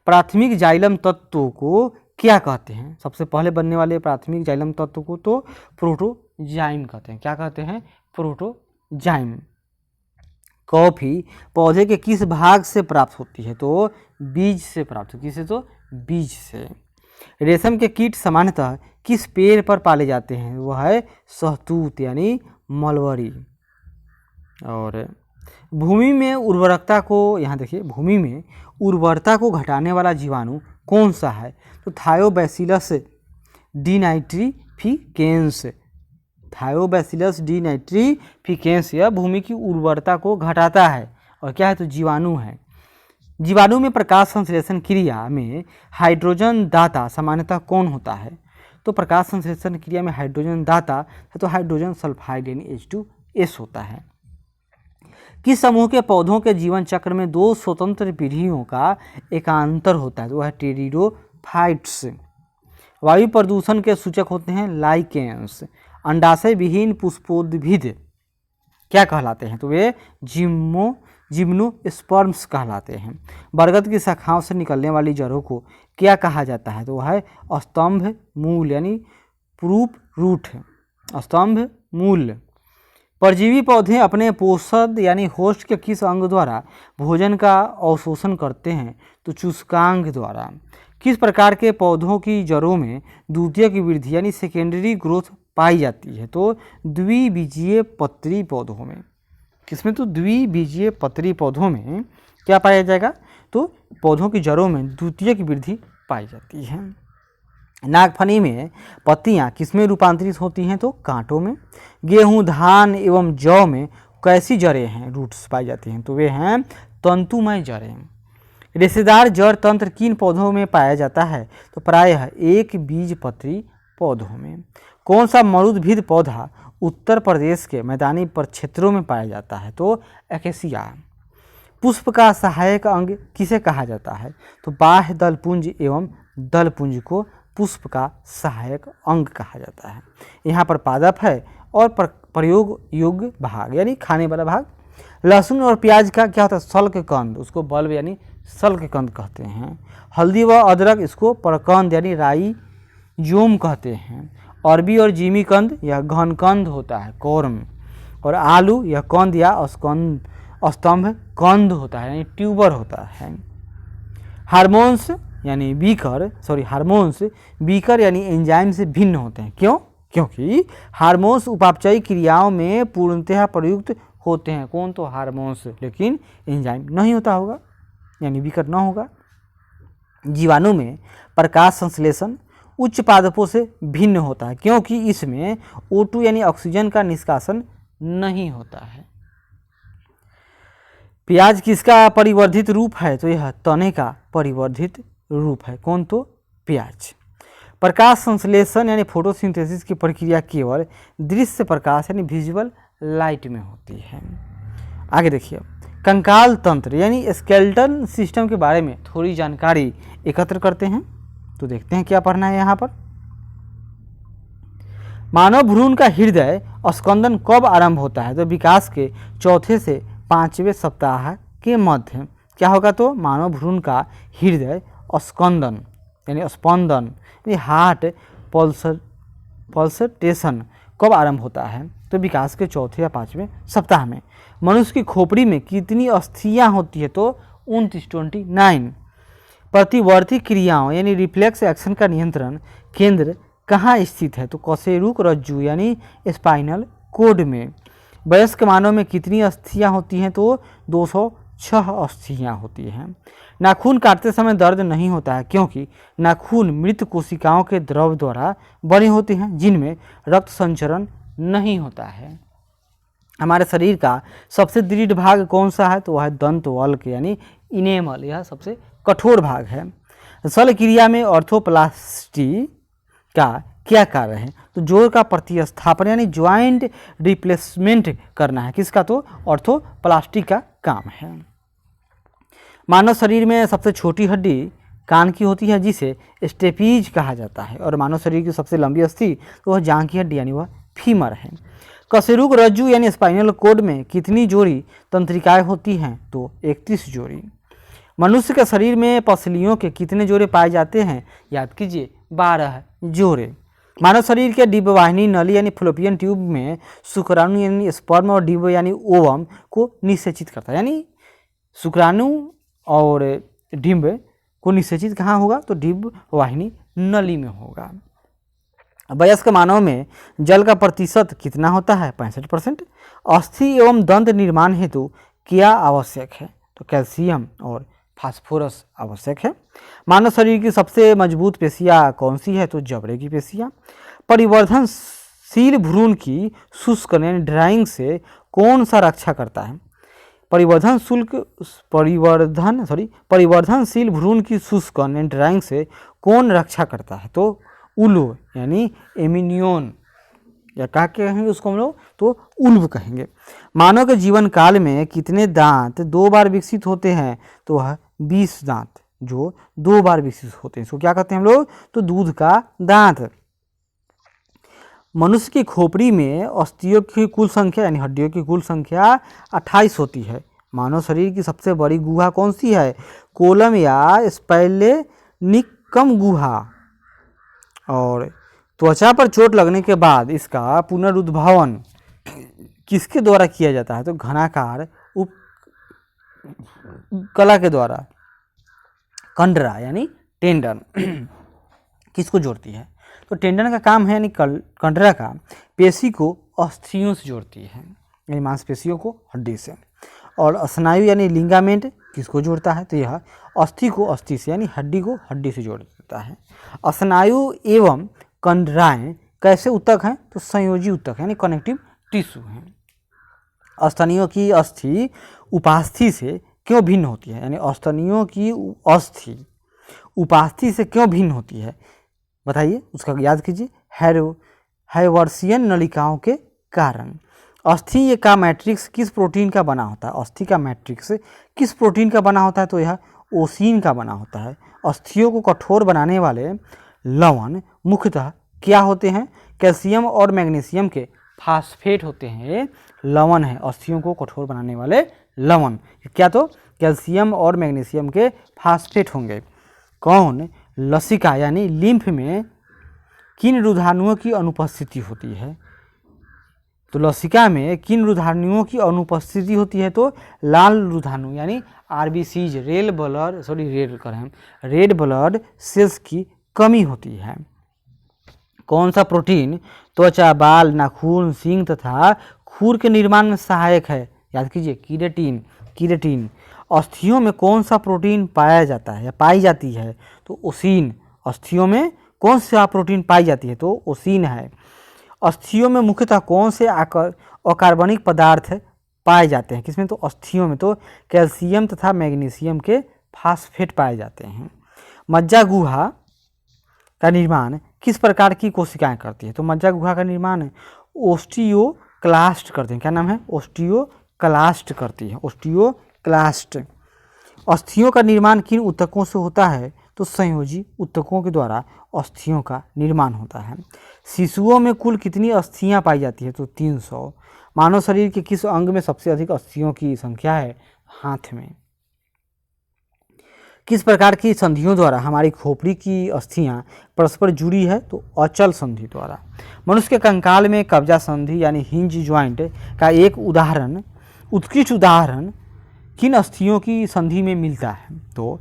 प्राथमिक जाइलम तत्वों को क्या कहते हैं? सबसे पहले बनने वाले प्राथमिक जाइलम तत्व को तो प्रोटोजाइम कहते हैं। क्या कहते हैं? प्रोटोजाइम। कॉफी पौधे के किस भाग से प्राप्त होती है? तो बीज से प्राप्त होती है। किससे? तो बीज से। रेशम के कीट सामान्यतः किस पेड़ पर पाले जाते हैं? वह है शहतूत यानी मलबरी। और भूमि में उर्वरकता को, यहाँ देखिए, भूमि में उर्वरता को घटाने वाला जीवाणु कौन सा है? तो थायोबैसिलस डीनाइट्रीफिकेंस। थायोबैसिलस डीनाइट्रीफिकेंस यह भूमि की उर्वरता को घटाता है। और क्या है? तो जीवाणु है। जीवाणु में प्रकाश संश्लेषण क्रिया में हाइड्रोजन दाता सामान्यतः कौन होता है? तो प्रकाश संश्लेषण क्रिया में हाइड्रोजन दाता तो हाइड्रोजन सल्फाइड यानी H2S होता है। किस समूह के पौधों के जीवन चक्र में दो स्वतंत्र पीढ़ियों का एकांतर होता है? तो वह टेरिडोफाइट्स। वायु प्रदूषण के सूचक होते हैं लाइकेंस। अंडाशय विहीन पुष्पोद्भिद क्या कहलाते हैं? तो वे जिम्नोस्पर्म्स कहलाते हैं। बरगद की शाखाओं से निकलने वाली जड़ों को क्या कहा जाता है? तो वह है स्तंभ मूल यानी प्रूप रूट। स्तंभ मूल। परजीवी पौधे अपने पोषक यानी होस्ट के किस अंग द्वारा भोजन का अवशोषण करते हैं? तो चूसकांग द्वारा। किस प्रकार के पौधों की जड़ों में द्वितीयक वृद्धि यानी सेकेंडरी ग्रोथ पाई जाती है? तो द्विबीजीय पत्री पौधों में। किसमें? तो द्विबीजीय पत्री पौधों में क्या पाया जाएगा? तो पौधों की जड़ों में द्वितीयक वृद्धि पाई जाती है। नागफनी में पत्तियां किसमें रूपांतरित होती हैं? तो कांटों में। गेहूं, धान एवं जौ में कैसी जड़ें हैं, रूट्स पाई जाती हैं, तो वे हैं तंतुमय जड़ें। रेशेदार जड़ तंत्र किन पौधों में पाया जाता है, तो प्रायः एक बीजपत्री पौधों में। कौन सा मरुद्भिद पौधा उत्तर प्रदेश के मैदानी प्रक्षेत्रों में पाया जाता है, तो एकेसिया। पुष्प का सहायक अंग किसे कहा जाता है, तो बाह्य दलपुंज एवं दलपुंज को पुष्प का सहायक अंग कहा जाता है। यहाँ पर पादप है और प्रयोग योग्य भाग यानी खाने वाला भाग। लहसुन और प्याज का क्या होता है, सल्क कंद, उसको बल्ब यानी सल्क कंद कहते हैं। हल्दी व अदरक इसको परकंद यानी राइजोम कहते हैं। अरबी और जिमी कंद यह घनकंद होता है, कॉर्म। और आलू यह कंद या स्तंभ कंद होता है यानी ट्यूबर होता है। हार्मोन्स यानी हार्मोन्स बीकर यानी एंजाइम से भिन्न होते हैं। क्यों? क्योंकि हार्मोन्स उपापचयी क्रियाओं में पूर्णतः प्रयुक्त होते हैं। कौन? तो हार्मोन्स, लेकिन एंजाइम नहीं होता होगा यानी बीकर ना होगा। जीवाणु में प्रकाश संश्लेषण उच्च पादपों से भिन्न होता है, क्योंकि इसमें O2 यानी ऑक्सीजन का निष्कासन नहीं होता है। प्याज किसका परिवर्धित रूप है, तो यह तने का परिवर्धित रूप है। कौन? तो प्याज। प्रकाश संश्लेषण यानी फोटोसिंथेसिस की प्रक्रिया केवल दृश्य प्रकाश यानी विजुअल लाइट में होती है। आगे देखिए, कंकाल तंत्र यानी स्केलेटन सिस्टम के बारे में थोड़ी जानकारी एकत्र करते हैं, तो देखते हैं क्या पढ़ना है यहाँ पर। मानव भ्रूण का हृदय स्पंदन कब आरंभ होता है, तो विकास के चौथे से 5वें सप्ताह के मध्य। क्या होगा, तो मानव भ्रूण का हृदय स्पंदन यानी स्पंदन यानी हार्ट पल्सेटेशन कब आरंभ होता है, तो विकास के चौथे या 5वें सप्ताह में। मनुष्य की खोपड़ी में कितनी अस्थियां होती है, तो 29। प्रतिवर्ती क्रियाओं यानी रिफ्लेक्स एक्शन का नियंत्रण केंद्र कहाँ स्थित है, तो कशेरुक रज्जु यानी स्पाइनल कोड में। वयस्क मानव में कितनी अस्थियां होती हैं, तो 206 अस्थियां होती हैं। नाखून काटते समय दर्द नहीं होता है, क्योंकि नाखून मृत कोशिकाओं के द्रव द्वारा बने होते हैं, जिनमें रक्त संचरण नहीं होता है। हमारे शरीर का सबसे दृढ़ भाग कौन सा है, तो वह है दंतवल्क यानी इनेमल, यह सबसे कठोर भाग है। शल्य क्रिया में ऑर्थोप्लास्टी का क्या कार्य है, तो जोड़ का प्रतिस्थापन यानी ज्वाइंट रिप्लेसमेंट करना है। किसका, तो ऑर्थोप्लास्टी का काम है। मानव शरीर में सबसे छोटी हड्डी कान की होती है, जिसे स्टेपीज कहा जाता है। और मानव शरीर की सबसे लंबी अस्थि तो वह जांघ की हड्डी यानी वह फीमर है। कशेरुक रज्जु यानी स्पाइनल कोड में कितनी जोड़ी तंत्रिकाएं होती हैं, तो 31 जोड़ी। मनुष्य के शरीर में पसलियों के कितने जोड़े पाए जाते हैं, याद कीजिए 12 जोड़े। मानव शरीर के डिंबवाहिनी नली यानी फ्लोपियन ट्यूब में शुक्राणु यानी स्पर्म और डिंब यानी ओवम को निषेचित करता है, यानी शुक्राणु और डिंब को निषेचित कहाँ होगा, तो डिंब वाहिनी नली में होगा। वयस्क मानव में जल का प्रतिशत कितना होता है, 65%। अस्थि एवं दंत निर्माण हेतु क्या आवश्यक है, तो कैल्शियम और फास्फोरस आवश्यक है। मानव शरीर की सबसे मजबूत पेशियाँ कौन सी है, तो जबड़े की पेशियाँ। परिवर्धनशील भ्रूण की शुष्क यानी ड्राइंग से कौन सा रक्षा करता है, परिवर्धनशील भ्रूण की शुष्क यानी ड्राइंग से कौन रक्षा करता है, तो उल्व यानी एमिनियन, या क्या कहेंगे उसको हम लोग, तो उल्व कहेंगे। मानव के जीवन काल में कितने दांत 2 बार विकसित होते हैं, तो वह 20 दांत जो 2 बार विकसित होते हैं, इसको क्या कहते हैं हम लोग, तो दूध का दांत। मनुष्य की खोपड़ी में अस्थियों की कुल संख्या यानी हड्डियों की कुल संख्या 28 होती है। मानव शरीर की सबसे बड़ी गुहा कौन सी है, कोलम या स्प्लेनिकम गुहा। और त्वचा पर चोट लगने के बाद इसका पुनरुद्भवन किसके द्वारा किया जाता है, तो घनाकार उपकला के द्वारा। कंडरा यानी टेंडन किसको जोड़ती है, तो टेंडन का काम है यानी कंडरा का पेशी को अस्थियों से जोड़ती है, यानी मांसपेशियों को हड्डी से। और स्नायु यानी लिंगामेंट किसको जोड़ता है, तो यह अस्थि को अस्थि से यानी हड्डी को हड्डी से जोड़ देता है। स्नायु एवं कंडराएं कैसे ऊतक हैं, तो संयोजी ऊतक यानी कनेक्टिव टिश्यू हैं। स्तनियों की अस्थि उपास्थि से क्यों भिन्न होती है, यानी स्तनियों की अस्थि उपास्थि से क्यों भिन्न होती है, बताइए, उसका याद कीजिए। हैवर्सियन नलिकाओं के कारण। अस्थि का मैट्रिक्स किस प्रोटीन का बना होता है, अस्थि का मैट्रिक्स किस प्रोटीन का बना होता है, तो यह ओसिन का बना होता है। अस्थियों को कठोर बनाने वाले लवण मुख्यतः क्या होते हैं, कैल्शियम और मैग्नीशियम के फास्फेट होते हैं, ये लवण है अस्थियों को कठोर बनाने वाले लवण, क्या, तो कैल्शियम और मैग्नीशियम के फास्फेट होंगे। कौन, लसिका यानी लिम्फ में किन रुधाणुओं की अनुपस्थिति होती है, तो लसिका में किन रुधाणुओं की अनुपस्थिति होती है, तो लाल रुधाणु यानी आरबीसीज रेड ब्लड सेल्स की कमी होती है। कौन सा प्रोटीन त्वचा, बाल, नाखून, सींग तथा खूर के निर्माण में सहायक है, याद कीजिए, कीरेटिन। अस्थियों में कौन सा प्रोटीन पाया जाता है या पाई जाती है, तो ओसिन। अस्थियों में कौन सा प्रोटीन पाई जाती है, तो ओसिन है। अस्थियों में मुख्यतः कौन से अकार्बनिक पदार्थ पाए जाते हैं, किसमें, तो अस्थियों में, तो कैल्शियम तथा मैग्नीशियम के फास्फेट पाए जाते हैं। मज्जा गुहा का निर्माण किस प्रकार की कोशिकाएं करती है, तो मज्जा गुहा का निर्माण ओस्टियोक्लास्ट करते हैं, क्या नाम है, ओस्टियोक्लास्ट करती है, ओस्टियोक्लास्ट। अस्थियों का निर्माण किन ऊतकों से होता है, तो संयोजी ऊतकों के द्वारा अस्थियों का निर्माण होता है। शिशुओं में कुल कितनी अस्थियां पाई जाती है, तो 300। मानव शरीर के किस अंग में सबसे अधिक अस्थियों की संख्या है, हाथ में। किस प्रकार की संधियों द्वारा हमारी खोपड़ी की अस्थियां परस्पर जुड़ी है, तो अचल संधि द्वारा। मनुष्य के कंकाल में कब्जा संधि यानी हिंज ज्वाइंट का एक उदाहरण, उत्कृष्ट उदाहरण किन अस्थियों की संधि में मिलता है, तो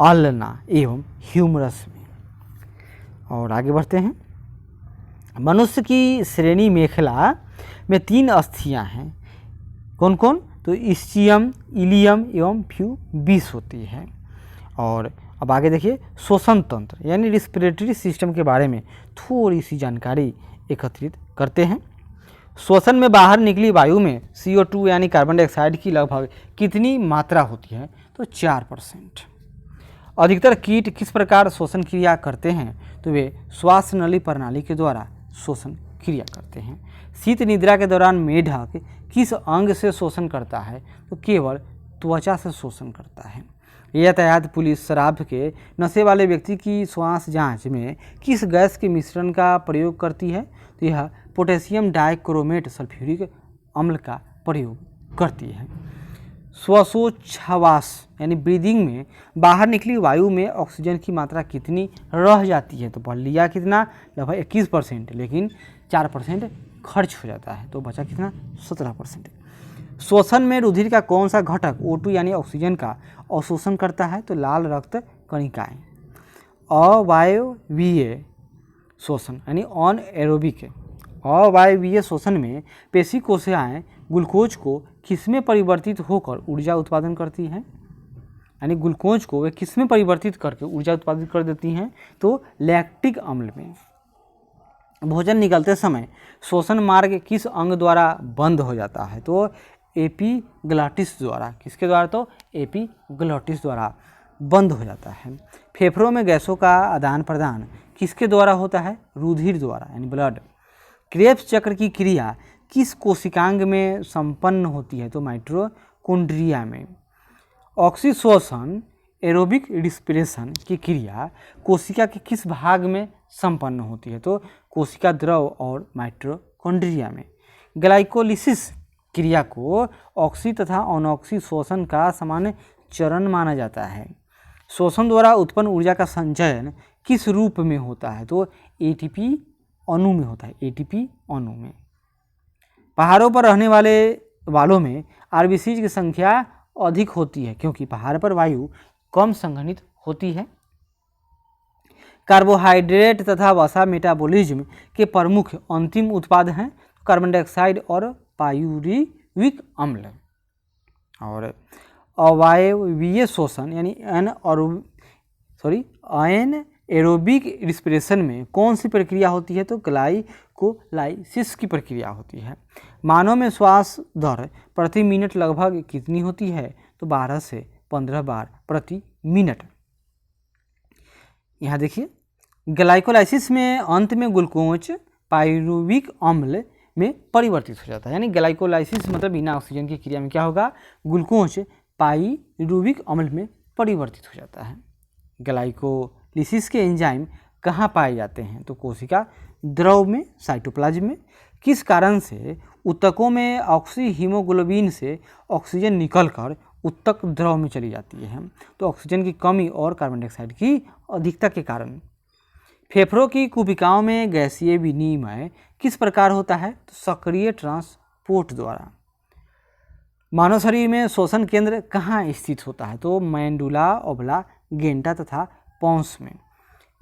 अल्ना एवं ह्यूमरस में। और आगे बढ़ते हैं। मनुष्य की श्रेणी मेखला में 3 अस्थियां हैं, कौन कौन, तो इस्चियम, इलियम एवं प्यूबिस होती है। और अब आगे देखिए, श्वसन तंत्र यानी रिस्पिरेटरी सिस्टम के बारे में थोड़ी सी जानकारी एकत्रित करते हैं। श्वसन में बाहर निकली वायु में CO2 यानी कार्बन डाइऑक्साइड की लगभग कितनी मात्रा होती है, तो 4%। अधिकतर कीट किस प्रकार श्वसन क्रिया करते हैं, तो वे श्वास नली प्रणाली के द्वारा श्वसन क्रिया करते हैं। शीत निद्रा के दौरान मेढक किस अंग से शोषण करता है, तो केवल त्वचा से शोषण करता है। यातायात पुलिस शराब के नशे वाले व्यक्ति की श्वास जांच में किस गैस के मिश्रण का प्रयोग करती है, तो यह पोटेशियम डाइक्रोमेट सल्फ्यूरिक अम्ल का प्रयोग करती है। श्वासोच्छ्वास यानी ब्रीदिंग में बाहर निकली वायु में ऑक्सीजन की मात्रा कितनी रह जाती है, तो पढ़ लिया कितना, लगभग 21%, लेकिन 4% खर्च हो जाता है, तो बचा कितना, 17%। श्वसन में रुधिर का कौन सा घटक O2 यानी ऑक्सीजन का अवशोषण करता है, तो लाल रक्त कणिकाएं। अवायवीय श्वसन यानी अनएरोबिक, अवायवीय श्वसन में पेशी कोशिकाएं ग्लूकोज को किसमें परिवर्तित होकर ऊर्जा उत्पादन करती हैं, यानी ग्लूकोज को वे किसमें परिवर्तित करके ऊर्जा उत्पादित कर देती हैं, तो लैक्टिक अम्ल में। भोजन निकलते समय श्वसन मार्ग किस अंग द्वारा बंद हो जाता है, तो एपिग्लॉटिस द्वारा, किसके द्वारा, तो एपिग्लॉटिस द्वारा बंद हो जाता है। फेफड़ों में गैसों का आदान प्रदान किसके द्वारा होता है, रुधिर द्वारा यानी ब्लड। क्रेब्स चक्र की क्रिया किस कोशिकांग में संपन्न होती है, तो माइटोकॉन्ड्रिया में। ऑक्सीश्वसन एरोबिक रिस्पिरेशन की क्रिया कोशिका के किस भाग में संपन्न होती है, तो कोशिका द्रव और माइटोकॉन्ड्रिया में। ग्लाइकोलिसिस क्रिया को ऑक्सी तथा अनऑक्सी श्वसन का सामान्य चरण माना जाता है। श्वसन द्वारा उत्पन्न ऊर्जा का संचयन किस रूप में होता है, तो ATP अणु में होता है, ATP अणु में। पहाड़ों पर रहने वालों में RBCs की संख्या अधिक होती है क्योंकि पहाड़ पर वायु कम संघनित होती है। कार्बोहाइड्रेट तथा वसा मेटाबॉलिज्म के प्रमुख अंतिम उत्पाद हैं कार्बन डाइऑक्साइड और पायूरिक अम्ल। और अवायवीय श्वसन यानी एन एरोबिक रिस्पिरेशन में कौन सी प्रक्रिया होती है, तो ग्लाइकोलिसिस ग्लाइकोलाइसिस की प्रक्रिया होती है। मानव में श्वास दर प्रति मिनट लगभग कितनी होती है? तो 12 से 15 बार प्रति मिनट। यहाँ देखिए, ग्लाइकोलाइसिस में अंत में ग्लूकोज पाइरुविक अम्ल में परिवर्तित हो जाता है। यानी ग्लाइकोलाइसिस मतलब बिना ऑक्सीजन की क्रिया में क्या होगा? ग्लूकोज पाइरुविक अम्ल में परिवर्तित हो जाता है। ग्लाइकोलिसिस के एंजाइम कहाँ पाए जाते हैं? तो कोशिका द्रव में, साइटोप्लाज्म में। किस कारण से ऊतकों में ऑक्सी हीमोग्लोबिन से ऑक्सीजन निकलकर ऊतक द्रव में चली जाती है? तो ऑक्सीजन की कमी और कार्बन डाइऑक्साइड की अधिकता के कारण। फेफड़ों की कुपिकाओं में गैसीय विनिमय किस प्रकार होता है? तो सक्रिय ट्रांसपोर्ट द्वारा। मानव शरीर में श्वसन केंद्र कहाँ स्थित होता है? तो मैंडुला ओब्लांगेटा तथा पोंस में।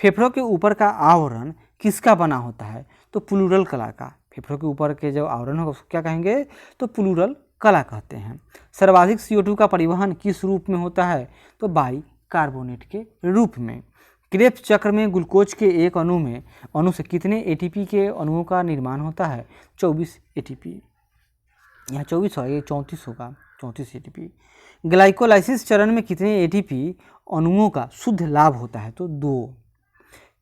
फेफड़ों के ऊपर का आवरण किसका बना होता है? तो प्लूरल कला का। फेफड़ों के ऊपर के जो आवरण होगा उसको क्या कहेंगे? तो प्लूरल कला कहते हैं। सर्वाधिक CO2 का परिवहन किस रूप में होता है? तो बाइकार्बोनेट के रूप में। क्रेब्स चक्र में ग्लूकोज के एक अणु से कितने ATP के अणुओं का निर्माण होता है? 24 ATP। यहाँ 24 है, ये 34 होगा, 34 ATP। ग्लाइकोलाइसिस चरण में कितने ATP अणुओं का शुद्ध लाभ होता है? तो 2।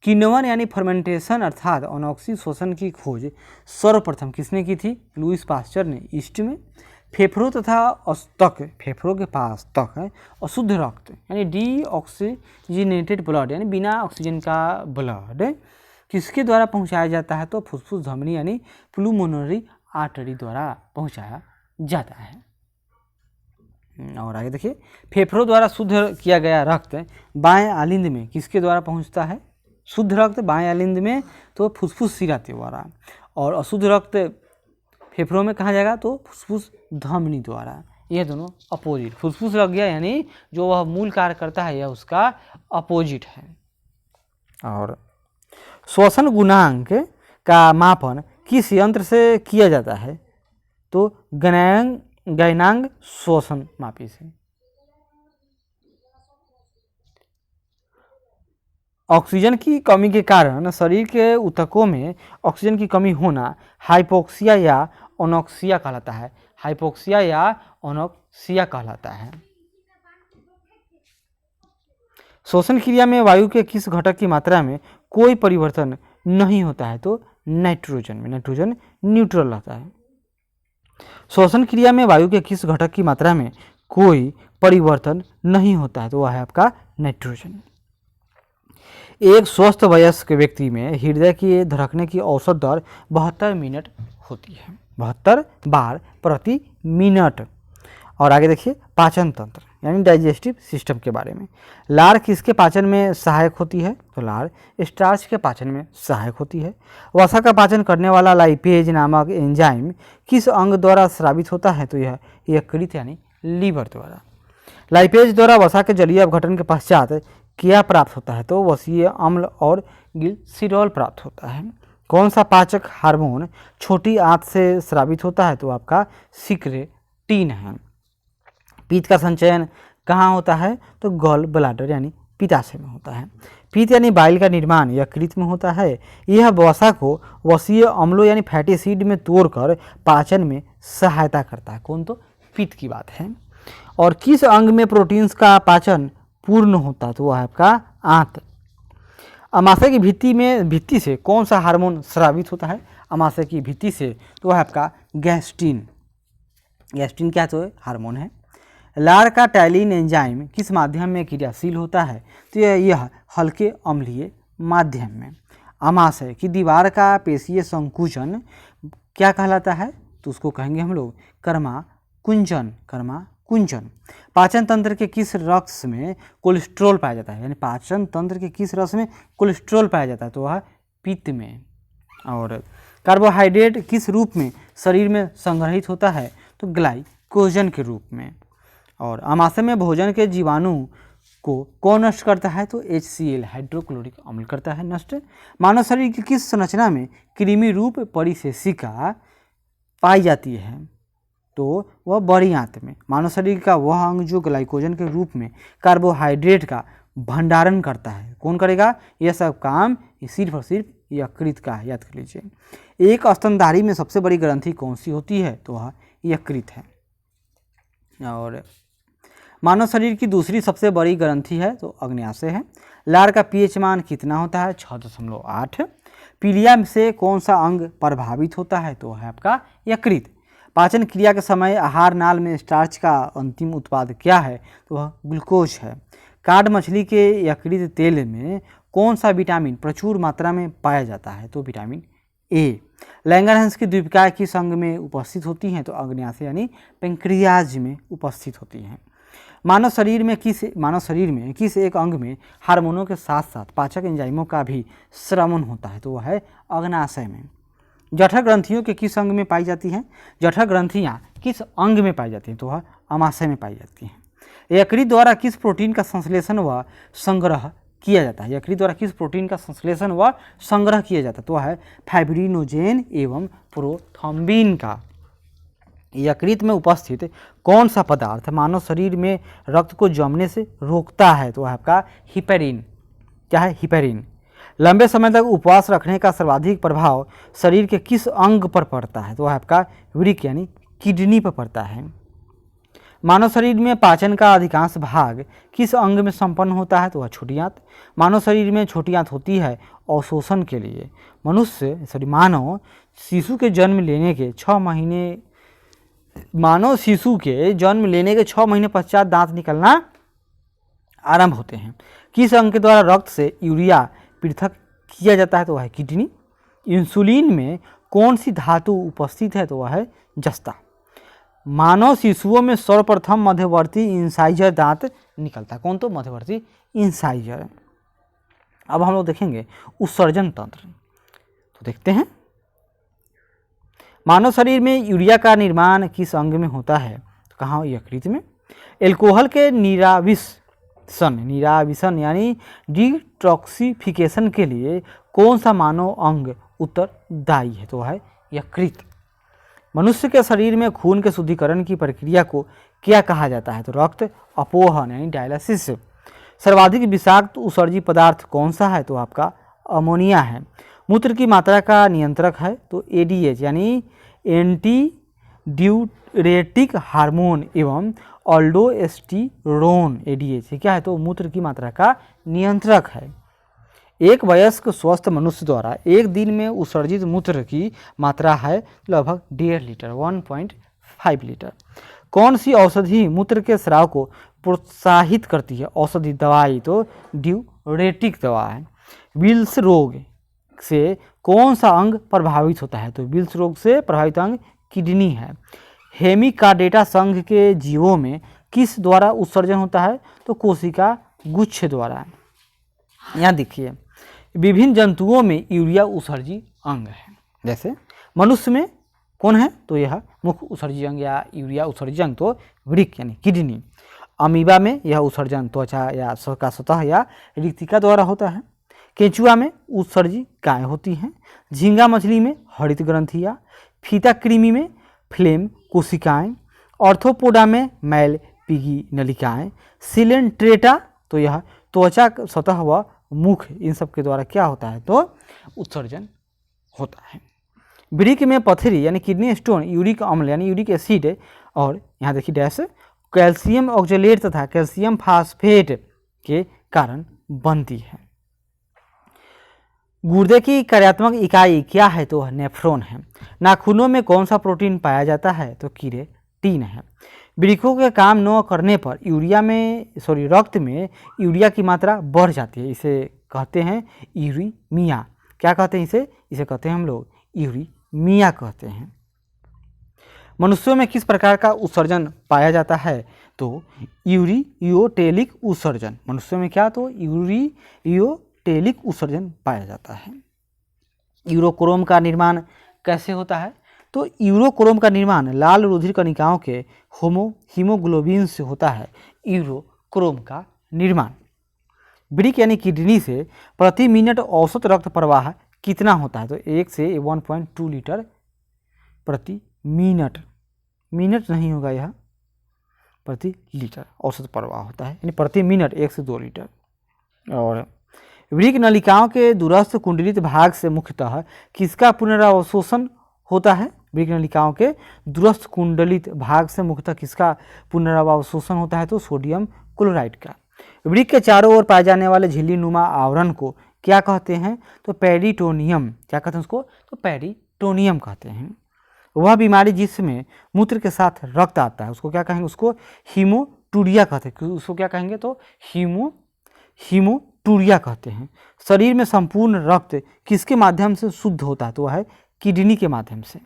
किण्वन यानी फर्मेंटेशन अर्थात अनॉक्सी श्वसन की खोज सर्वप्रथम किसने की थी? लुईस पास्चर ने ईस्ट में। फेफड़ों तथा फेफड़ों के पास तक है अशुद्ध रक्त यानी डीऑक्सीजनेटेड ब्लड यानी बिना ऑक्सीजन का ब्लड किसके द्वारा पहुंचाया जाता है? तो फुफ्फुस धमनी यानी प्लूमोनरी आर्टरी द्वारा पहुंचाया जाता है। और आगे देखिए, फेफड़ों द्वारा शुद्ध किया गया रक्त बाएं आलिंद में किसके द्वारा पहुंचता है? शुद्ध रक्त बाएं आलिंद में तो फुफ्फुस शिरा द्वारा, और अशुद्ध रक्त फेफड़ों में कहाँ जाएगा? तो फुफ्फुस धमनी द्वारा। यह दोनों अपोजिट। फुफ्फुस लग गया यानी जो वह मूल कार्य करता है यह उसका अपोजिट है। और श्वसन गुणांक का मापन किस यंत्र से किया जाता है? तो गैनांग श्वसन मापी से। ऑक्सीजन की कमी के कारण शरीर के ऊतकों में ऑक्सीजन की कमी होना हाइपोक्सिया या अनॉक्सिया कहलाता है। हाइपोक्सिया या अनॉक्सिया कहलाता है। श्वसन क्रिया में वायु के किस घटक की मात्रा में कोई परिवर्तन नहीं होता है? तो नाइट्रोजन में। नाइट्रोजन न्यूट्रल रहता है। श्वसन क्रिया में वायु के किस घटक की मात्रा में कोई परिवर्तन नहीं होता है? तो वह है आपका नाइट्रोजन। एक स्वस्थ वयस्क व्यक्ति में हृदय की धड़कने की औसत दर 72 मिनट होती है। 72 बार प्रति मिनट। और आगे देखिए, पाचन तंत्र यानी डाइजेस्टिव सिस्टम के बारे में। लार किसके पाचन में सहायक होती है? तो लार स्टार्च के पाचन में सहायक होती है। वसा का पाचन करने वाला लाइपेज नामक एंजाइम किस अंग द्वारा स्रावित होता है? तो यह यकृत यानी लीवर द्वारा। लाइपेज द्वारा वसा के जलीय अपघटन के पश्चात क्या प्राप्त होता है? तो वसीय अम्ल और ग्लिसरॉल प्राप्त होता है। कौन सा पाचक हार्मोन छोटी आंत से स्रावित होता है? तो आपका सिक्रेटिन है। पित्त का संचयन कहाँ होता है? तो गॉल ब्लैडर यानी पित्ताशय में होता है। पित्त यानी बाइल का निर्माण यकृत में होता है। यह वसा को वसीय अम्लों यानी फैटी एसिड में तोड़कर पाचन में सहायता करता है। कौन? तो पित्त की बात है। और किस अंग में प्रोटीन्स का पाचन पूर्ण होता है? तो वह है आपका आंत। अमाशय की भित्ति से कौन सा हार्मोन स्रावित होता है? अमाशय की भित्ति से तो वह है आपका गैस्ट्रिन। गैस्ट्रिन क्या? तो हार्मोन है। लार का टैलिन एंजाइम किस माध्यम में क्रियाशील होता है? तो यह हल्के अम्लीय माध्यम में। अमाशय की दीवार का पेशीय संकुचन क्या कहलाता है? तो उसको कहेंगे हम लोग कर्माकुंचन। कर्माकुंचन। पाचन तंत्र के किस रस में कोलेस्ट्रॉल पाया जाता है? यानी पाचन तंत्र के किस रस में कोलेस्ट्रॉल पाया जाता है? तो वह पित्त में। और कार्बोहाइड्रेट किस रूप में शरीर में संग्रहित होता है? तो ग्लाइकोजन के रूप में। और अमाशय में भोजन के जीवाणु को कौन नष्ट करता है? तो HCl हाइड्रोक्लोरिक अम्ल करता है नष्ट। मानव शरीर की किस संरचना में कृमि रूप परिशेषिका पाई जाती है? तो वह बड़ी आंत में। मानव शरीर का वह अंग जो ग्लाइकोजन के रूप में कार्बोहाइड्रेट का भंडारण करता है, कौन करेगा? यह सब काम सिर्फ और सिर्फ यकृत का है, याद कर लीजिए। एक स्तनधारी में सबसे बड़ी ग्रंथि कौन सी होती है, तो वह यकृत है। और मानव शरीर की दूसरी सबसे बड़ी ग्रंथि है तो अग्न्याशय है। लार का पीएच मान कितना होता है, 6.8। पीलिया से कौन सा अंग प्रभावित होता है, तो है आपका यकृत। पाचन क्रिया के समय आहार नाल में स्टार्च का अंतिम उत्पाद क्या है, तो वह ग्लूकोज है। काड मछली के यकृत तेल में कौन सा विटामिन प्रचुर मात्रा में पाया जाता है, तो विटामिन ए। लैंगरहंस की द्वीपिकाएं किस अंग में उपस्थित होती हैं, तो अग्न्याशय यानी पेंक्रियाज में उपस्थित होती हैं। मानव शरीर में किस एक अंग में हार्मोनों के साथ साथ पाचक एंजाइमों का भी श्रवण होता है, तो वह है अग्नाशय में। जठर ग्रंथियों के किस अंग में पाई जाती हैं, जठर ग्रंथियाँ किस अंग में पाई जाती हैं, तो वह अमाशय में पाई जाती हैं। यकृत द्वारा किस प्रोटीन का संश्लेषण व संग्रह किया जाता है, यकृत द्वारा किस प्रोटीन का संश्लेषण व संग्रह किया जाता है, तो वह है फाइब्रिनोजेन एवं प्रोथ्रोम्बिन का। यकृत में उपस्थित कौन सा पदार्थ मानव शरीर में रक्त को जमने से रोकता है, तो वह आपका हिपेरिन। क्या है, हिपेरिन। लंबे समय तक उपवास रखने का सर्वाधिक प्रभाव शरीर के किस अंग पर पड़ता है, तो वह आपका वृक्क यानी किडनी पर पड़ता है। मानव शरीर में पाचन का अधिकांश भाग किस अंग में संपन्न होता है, तो वह छोटी आंत। मानव शरीर में छोटी आंत होती है अवशोषण के लिए। मानव शिशु के जन्म लेने के 6 महीने पश्चात दांत निकलना आरंभ होते हैं। किस अंग के द्वारा रक्त से यूरिया पृथक किया जाता है, तो वह है किडनी। इंसुलिन में कौन सी धातु उपस्थित है, तो वह है जस्ता। मानव शिशुओं में सर्वप्रथम मध्यवर्ती इंसाइजर दांत निकलता है, कौन, तो मध्यवर्ती इंसाइजर। अब हम लोग देखेंगे उत्सर्जन तंत्र, तो देखते हैं। मानव शरीर में यूरिया का निर्माण किस अंग में होता है, तो कहाँ, यकृत में। एल्कोहल के निराविशन यानी डिटॉक्सिफिकेशन के लिए कौन सा मानव अंग उत्तरदायी है, तो है यकृत। मनुष्य के शरीर में खून के शुद्धिकरण की प्रक्रिया को क्या कहा जाता है, तो रक्त अपोहन यानी डायलिसिस। सर्वाधिक विषाक्त उत्सर्जी पदार्थ कौन सा है, तो आपका अमोनिया है। मूत्र की मात्रा का नियंत्रक है, तो एडीएच यानी एंटी ड्यूरेटिक हार्मोन एवं अल्डोस्टेरोन। एडीएच क्या है, तो मूत्र की मात्रा का नियंत्रक है। एक वयस्क स्वस्थ मनुष्य द्वारा एक दिन में उत्सर्जित मूत्र की मात्रा है लगभग 1.5 लीटर, 1.5 लीटर। कौन सी औषधि मूत्र के स्राव को प्रोत्साहित करती है, औषधि दवाई, तो ड्यूरेटिक दवा है। विल्स रोग से कौन सा अंग प्रभावित होता है, तो विल्स रोग से प्रभावित अंग किडनी है। हेमिकाडेटा संघ के जीवों में किस द्वारा उत्सर्जन होता है, तो कोशिका गुच्छ द्वारा। यहाँ देखिए, विभिन्न जंतुओं में यूरिया उत्सर्जी अंग है। जैसे मनुष्य में कौन है, तो यह मुख्य उत्सर्जी अंग या यूरिया उत्सर्जी अंग, तो वृक्क यानी किडनी। अमीबा में यह उत्सर्जन त्वचा या का सतह या रिक्तिका द्वारा होता है। केंचुआ में उत्सर्जी काएँ होती हैं। झींगा मछली में हरित ग्रंथियाँ। फीता कृमि में फ्लेम कोशिकाएँ। ऑर्थोपोडा में मैल पिगी नलिकाएँ। सिलेंट्रेटा, तो यह त्वचा सतह व मुख, इन सब के द्वारा क्या होता है, तो उत्सर्जन होता है। वृक्क में पथरी यानी किडनी स्टोन यूरिक अम्ल यानी यूरिक एसिड, और यहाँ देखिए डैश, कैल्शियम ऑक्जेलेट तथा कैल्शियम फास्फेट के कारण बनती है। गुर्दे की कार्यात्मक इकाई क्या है, तो नेफ्रॉन है। नाखूनों में कौन सा प्रोटीन पाया जाता है, तो कीरेटिन है। वृक्कों के काम न करने पर रक्त में यूरिया की मात्रा बढ़ जाती है, इसे कहते हैं यूरीमिया। क्या कहते हैं इसे कहते हैं हम लोग यूरीमिया कहते हैं। मनुष्यों में किस प्रकार का उत्सर्जन पाया जाता है, तो यूरियोटेलिक उत्सर्जन। मनुष्यों में क्या, तो यूरियोटेलिक उत्सर्जन पाया जाता है। यूरोक्रोम का निर्माण कैसे होता है, तो यूरोक्रोम का निर्माण लाल रुधिर कणिकाओं के हीमोग्लोबिन से होता है। यूरोक्रोम का निर्माण। वृक्क यानी किडनी से प्रति मिनट औसत रक्त प्रवाह कितना होता है, तो 1 से 1.2 लीटर प्रति मिनट। मिनट नहीं होगा, यह प्रति लीटर औसत प्रवाह होता है, यानी प्रति मिनट 1 से 2 लीटर। और वृक्क नलिकाओं के दूरस्थ कुंडलित भाग से मुख्यतः किसका पुनरावशोषण होता है? वृक्क नलिकाओं के दूरस्थ कुंडलित भाग से मुख्यतः किसका पुनरावशोषण होता है? तो सोडियम क्लोराइड का। वृक्क के चारों ओर पाए जाने वाले झिल्ली नुमा आवरण को क्या कहते हैं? तो पेरिटोनियम। क्या कहते हैं उसको? तो पेरिटोनियम कहते हैं। वह बीमारी जिसमें मूत्र के साथ रक्त आता है उसको क्या कहेंगे? उसको हीमोटूरिया कहते हैं। उसको क्या कहेंगे? तो हीमोटूरिया कहते हैं। शरीर में संपूर्ण रक्त किसके माध्यम से शुद्ध होता है? तो वह है किडनी के माध्यम से।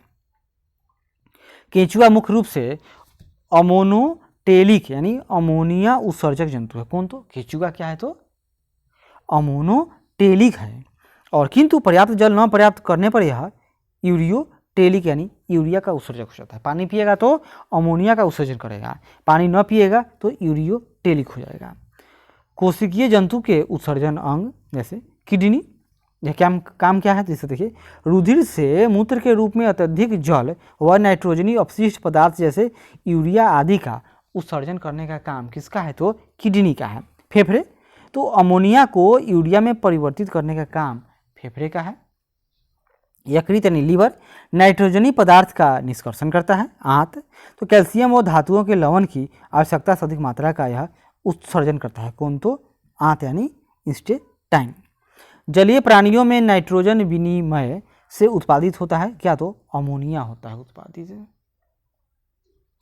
केंचुआ मुख्य रूप से अमोनोटेलिक यानी अमोनिया उत्सर्जक जंतु है। कौन? तो केंचुआ क्या है? तो अमोनोटेलिक है। और किंतु पर्याप्त जल न प्राप्त करने पर यह यूरियोटेलिक यानी यूरिया का उत्सर्जक हो जाता है। पानी पिएगा तो अमोनिया का उत्सर्जन करेगा, पानी न पिएगा तो यूरियोटेलिक हो जाएगा। कोशिकीय जंतु के उत्सर्जन अंग जैसे किडनी, यह काम क्या है? जैसे देखिए, रुधिर से मूत्र के रूप में अत्यधिक जल व नाइट्रोजनी अपशिष्ट पदार्थ जैसे यूरिया आदि का उत्सर्जन करने का काम किसका है? तो किडनी का है। फेफड़े, तो अमोनिया को यूरिया में परिवर्तित करने का काम फेफड़े का है। यकृत यानी लीवर नाइट्रोजनी पदार्थ का निष्कर्षण करता है। आंत, तो कैल्शियम और धातुओं के लवण की आवश्यकता से अधिक मात्रा का यह उत्सर्जन करता है। कौन? तो आंत यानी इंटेस्टाइन। जलीय प्राणियों में नाइट्रोजन विनिमय से उत्पादित होता है क्या? तो अमोनिया होता है उत्पादित।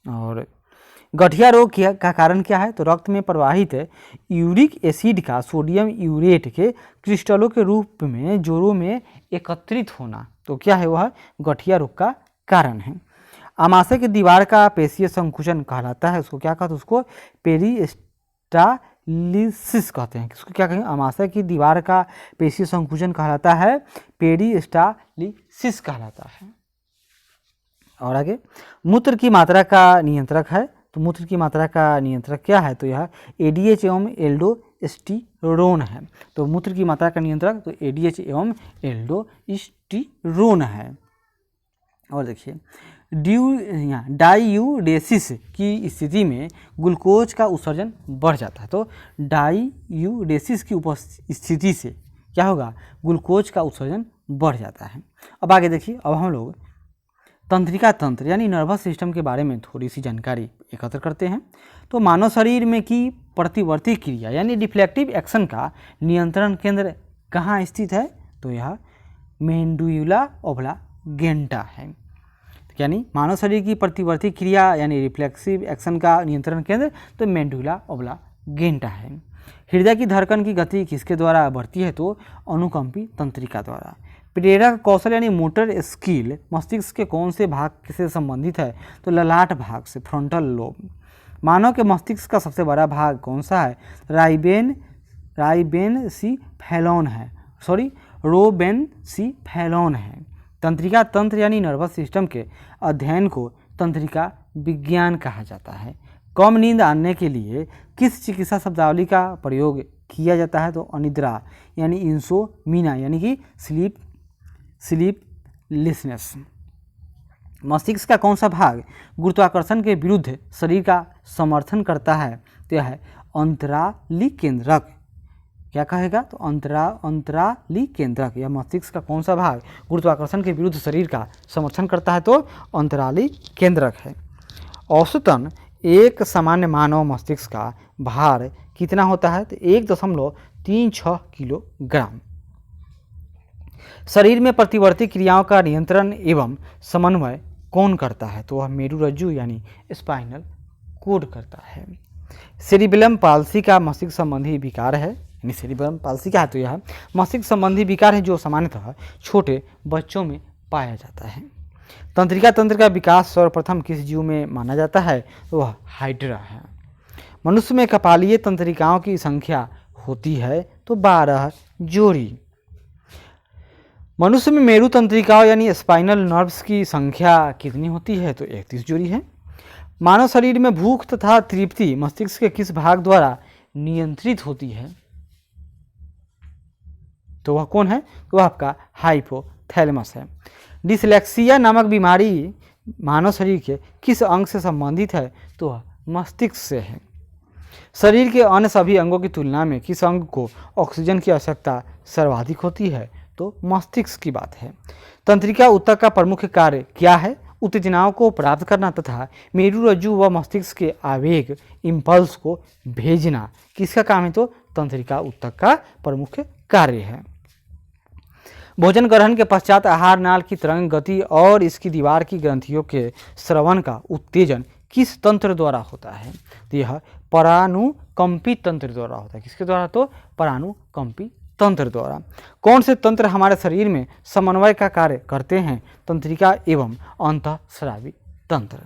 और गठिया रोग का कारण क्या है? तो रक्त में प्रवाहित यूरिक एसिड का सोडियम यूरेट के क्रिस्टलों के रूप में जोड़ों में एकत्रित होना, तो क्या है? वह गठिया रोग का कारण है। आमाशय की दीवार का पेशीय संकुचन कहलाता है। उसको क्या कहते हैं? उसको पेरिस्टालिसिस कहते हैं। इसको क्या कहेंगे? आमाशय की दीवार का पेशीय संकुचन कहलाता है पेरिस्टालिसिस कहलाता है। और आगे, मूत्र की मात्रा का नियंत्रक है। तो मूत्र की मात्रा का नियंत्रक क्या है? तो यह एडीएच एवं एल्डोस्टेरोन है। तो मूत्र की मात्रा का नियंत्रक तो एडीएच एवं एल्डोस्टेरोन है। और देखिए, डाइयूरेसिस की स्थिति में ग्लूकोज का उत्सर्जन बढ़ जाता है। तो डाइयूरेसिस की उपस्थिति से क्या होगा? ग्लूकोज का उत्सर्जन बढ़ जाता है। अब आगे देखिए, अब हम लोग तंत्रिका तंत्र यानी नर्वस सिस्टम के बारे में थोड़ी सी जानकारी एकत्र करते हैं। तो मानव शरीर में की प्रतिवर्ती क्रिया यानी डिफ्लेक्टिव एक्शन का नियंत्रण केंद्र कहाँ स्थित है? तो यह मेडुला ऑब्लांगेटा है। यानी मानव शरीर की प्रतिवर्ती क्रिया यानी रिफ्लेक्सिव एक्शन का नियंत्रण केंद्र तो मेडुला ऑब्लांगेटा है। हृदय की धड़कन की गति किसके द्वारा बढ़ती है? तो अनुकंपी तंत्रिका द्वारा। प्रेरक कौशल यानी मोटर स्किल मस्तिष्क के कौन से भाग से संबंधित है? तो ललाट भाग से, फ्रंटल लोब। मानव के मस्तिष्क का सबसे बड़ा भाग कौन सा है? रोबेनसीफेलोन है। तंत्रिका तंत्र यानी नर्वस सिस्टम के अध्ययन को तंत्रिका विज्ञान कहा जाता है। कम नींद आने के लिए किस चिकित्सा शब्दावली का प्रयोग किया जाता है? तो अनिद्रा यानी इंसोमिना यानी कि स्लीपलेसनेस। मस्तिष्क का कौन सा भाग गुरुत्वाकर्षण के विरुद्ध शरीर का समर्थन करता है? तो यह है अंतराली केंद्रक। क्या कहेगा? तो अंतराली केंद्रक। यह मस्तिष्क का कौन सा भाग गुरुत्वाकर्षण के विरुद्ध शरीर का समर्थन करता है? तो अंतराली केंद्रक है। औसतन एक सामान्य मानव मस्तिष्क का भार कितना होता है? तो 1.36 किलोग्राम। शरीर में प्रतिवर्ती क्रियाओं का नियंत्रण एवं समन्वय कौन करता है? तो वह मेरुरज्जु यानी स्पाइनल कोड करता है। सेरिबेलम पाल्सी का मस्तिष्क संबंधी विकार है। यानी सेरिबेलम पाल्सी क्या है? तो यह मस्तिष्क संबंधी विकार है जो सामान्यतः छोटे बच्चों में पाया जाता है। तंत्रिका तंत्र का विकास सर्वप्रथम किस जीव में माना जाता है? तो वह हाइड्रा है। मनुष्य में कपालीय तंत्रिकाओं की संख्या होती है तो 12 जोड़ी। मनुष्य में मेरु तंत्रिकाओं यानी स्पाइनल नर्व्स की संख्या कितनी होती है? तो 31 जोड़ी है। मानव शरीर में भूख तथा तृप्ति मस्तिष्क के किस भाग द्वारा नियंत्रित होती है? तो वह कौन है? तो वह आपका हाइपोथैलेमस है। डिसलेक्सिया नामक बीमारी मानव शरीर के किस अंग से संबंधित है? तो वह मस्तिष्क से है। शरीर के अन्य सभी अंगों की तुलना में किस अंग को ऑक्सीजन की आवश्यकता सर्वाधिक होती है? तो मस्तिष्क की बात है। तंत्रिका ऊतक का प्रमुख कार्य क्या है? उत्तेजनाओं को प्राप्त करना तथा मेरुरज्जु व मस्तिष्क के आवेग इम्पल्स को भेजना किसका काम है? तो तंत्रिका ऊतक का प्रमुख कार्य है। भोजन ग्रहण के पश्चात आहार नाल की तरंग गति और इसकी दीवार की ग्रंथियों के श्रवण का उत्तेजन किस तंत्र द्वारा होता है? तो यह परानुकंपी तंत्र द्वारा होता है। किसके द्वारा? तो परानुकंपी तंत्र द्वारा। कौन से तंत्र हमारे शरीर में समन्वय का कार्य करते हैं? तंत्रिका एवं अंतःस्रावी तंत्र।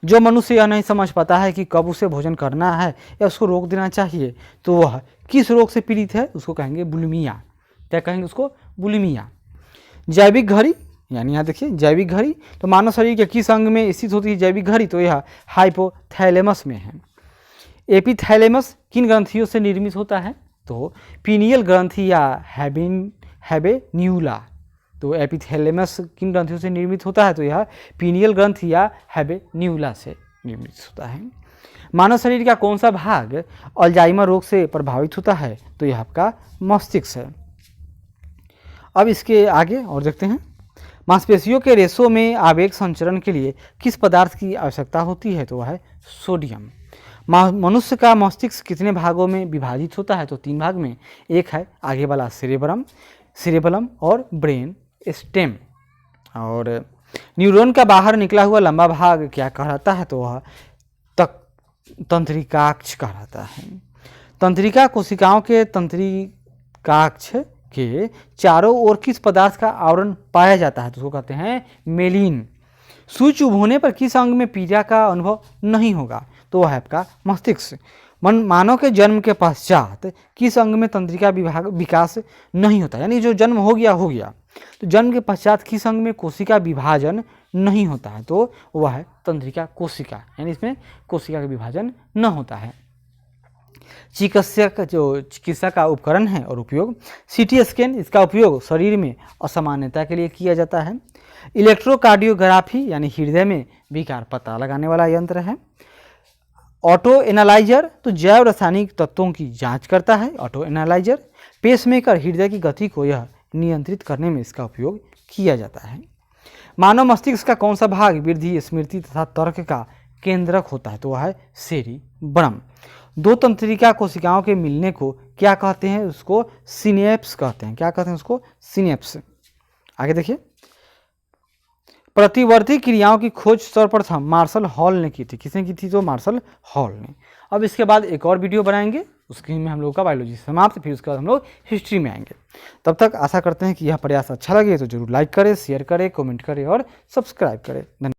जो मनुष्य यह नहीं समझ पाता है कि कब उसे भोजन करना है या उसको रोक देना चाहिए, तो वह किस रोग से पीड़ित है? उसको कहेंगे बुलिमिया। क्या कहेंगे उसको? बुलिमिया। जैविक घड़ी, यानी यहाँ देखिए जैविक घड़ी, तो मानव शरीर के किस अंग में स्थित होती है जैविक घड़ी? तो यह हाइपोथैलेमस में है। एपिथैलेमस किन ग्रंथियों से निर्मित होता है? तो पीनियल ग्रंथि या हैबेन्यूला। तो एपिथैलेमस किन ग्रंथियों से निर्मित होता है? तो यह पीनियल ग्रंथि या हैबेन्यूला से निर्मित होता है। मानव शरीर का कौन सा भाग अल्जाइमर रोग से प्रभावित होता है? तो यह आपका मस्तिष्क है। अब इसके आगे और देखते हैं। मांसपेशियों के रेशों में आवेग संचरण के लिए किस पदार्थ की आवश्यकता होती है? तो वह है सोडियम। मनुष्य का मस्तिष्क कितने भागों में विभाजित होता है? तो 3 भाग में। एक है आगे वाला सेरेबलम और ब्रेन स्टेम। और न्यूरॉन का बाहर निकला हुआ लंबा भाग क्या कहलाता है? तो वह तंत्रिकाक्ष कहलाता है। तंत्रिका कोशिकाओं के तंत्रिकाक्ष के चारों ओर किस पदार्थ का आवरण पाया जाता है? तो उसको कहते हैं मेलिन। सुई चुभ होने पर किस अंग में पीड़ा का अनुभव नहीं होगा? तो वह है आपका मस्तिष्क। मानव के जन्म के पश्चात किस अंग में तंत्रिका विकास नहीं होता? यानी जो जन्म हो गया, तो जन्म के पश्चात किस अंग में कोशिका विभाजन नहीं होता है? तो वह है तंत्रिका कोशिका, यानी इसमें कोशिका का विभाजन न होता है। चिकित्सा का उपकरण है और उपयोग, सीटी स्कैन, इसका उपयोग शरीर में असामान्यता के लिए किया जाता है। इलेक्ट्रोकार्डियोग्राफी यानी हृदय में विकार पता लगाने वाला यंत्र है। ऑटो एनालाइजर, तो जैव रासायनिक तत्वों की जांच करता है ऑटो एनालाइजर। पेसमेकर, हृदय की गति को यह नियंत्रित करने में इसका उपयोग किया जाता है। मानव मस्तिष्क का कौन सा भाग वृद्धि, स्मृति तथा तर्क का केंद्रक होता है? तो वह है सेरिब्रम। 2 तंत्रिका कोशिकाओं के मिलने को क्या कहते हैं? उसको सिनेप्स कहते हैं। क्या कहते हैं उसको? सिनेप्स। आगे देखिए। प्रतिवर्ती क्रियाओं की खोज सर्वप्रथम मार्शल हॉल ने की थी। किसने की थी? तो मार्शल हॉल ने। अब इसके बाद एक और वीडियो बनाएंगे, उसके में हम लोग का बायोलॉजी समाप्त, फिर उसके बाद हम लोग हिस्ट्री में आएंगे। तब तक आशा करते हैं कि यह प्रयास अच्छा लगे तो जरूर लाइक करें, शेयर करें, कमेंट करें और सब्सक्राइब करें। धन्यवाद।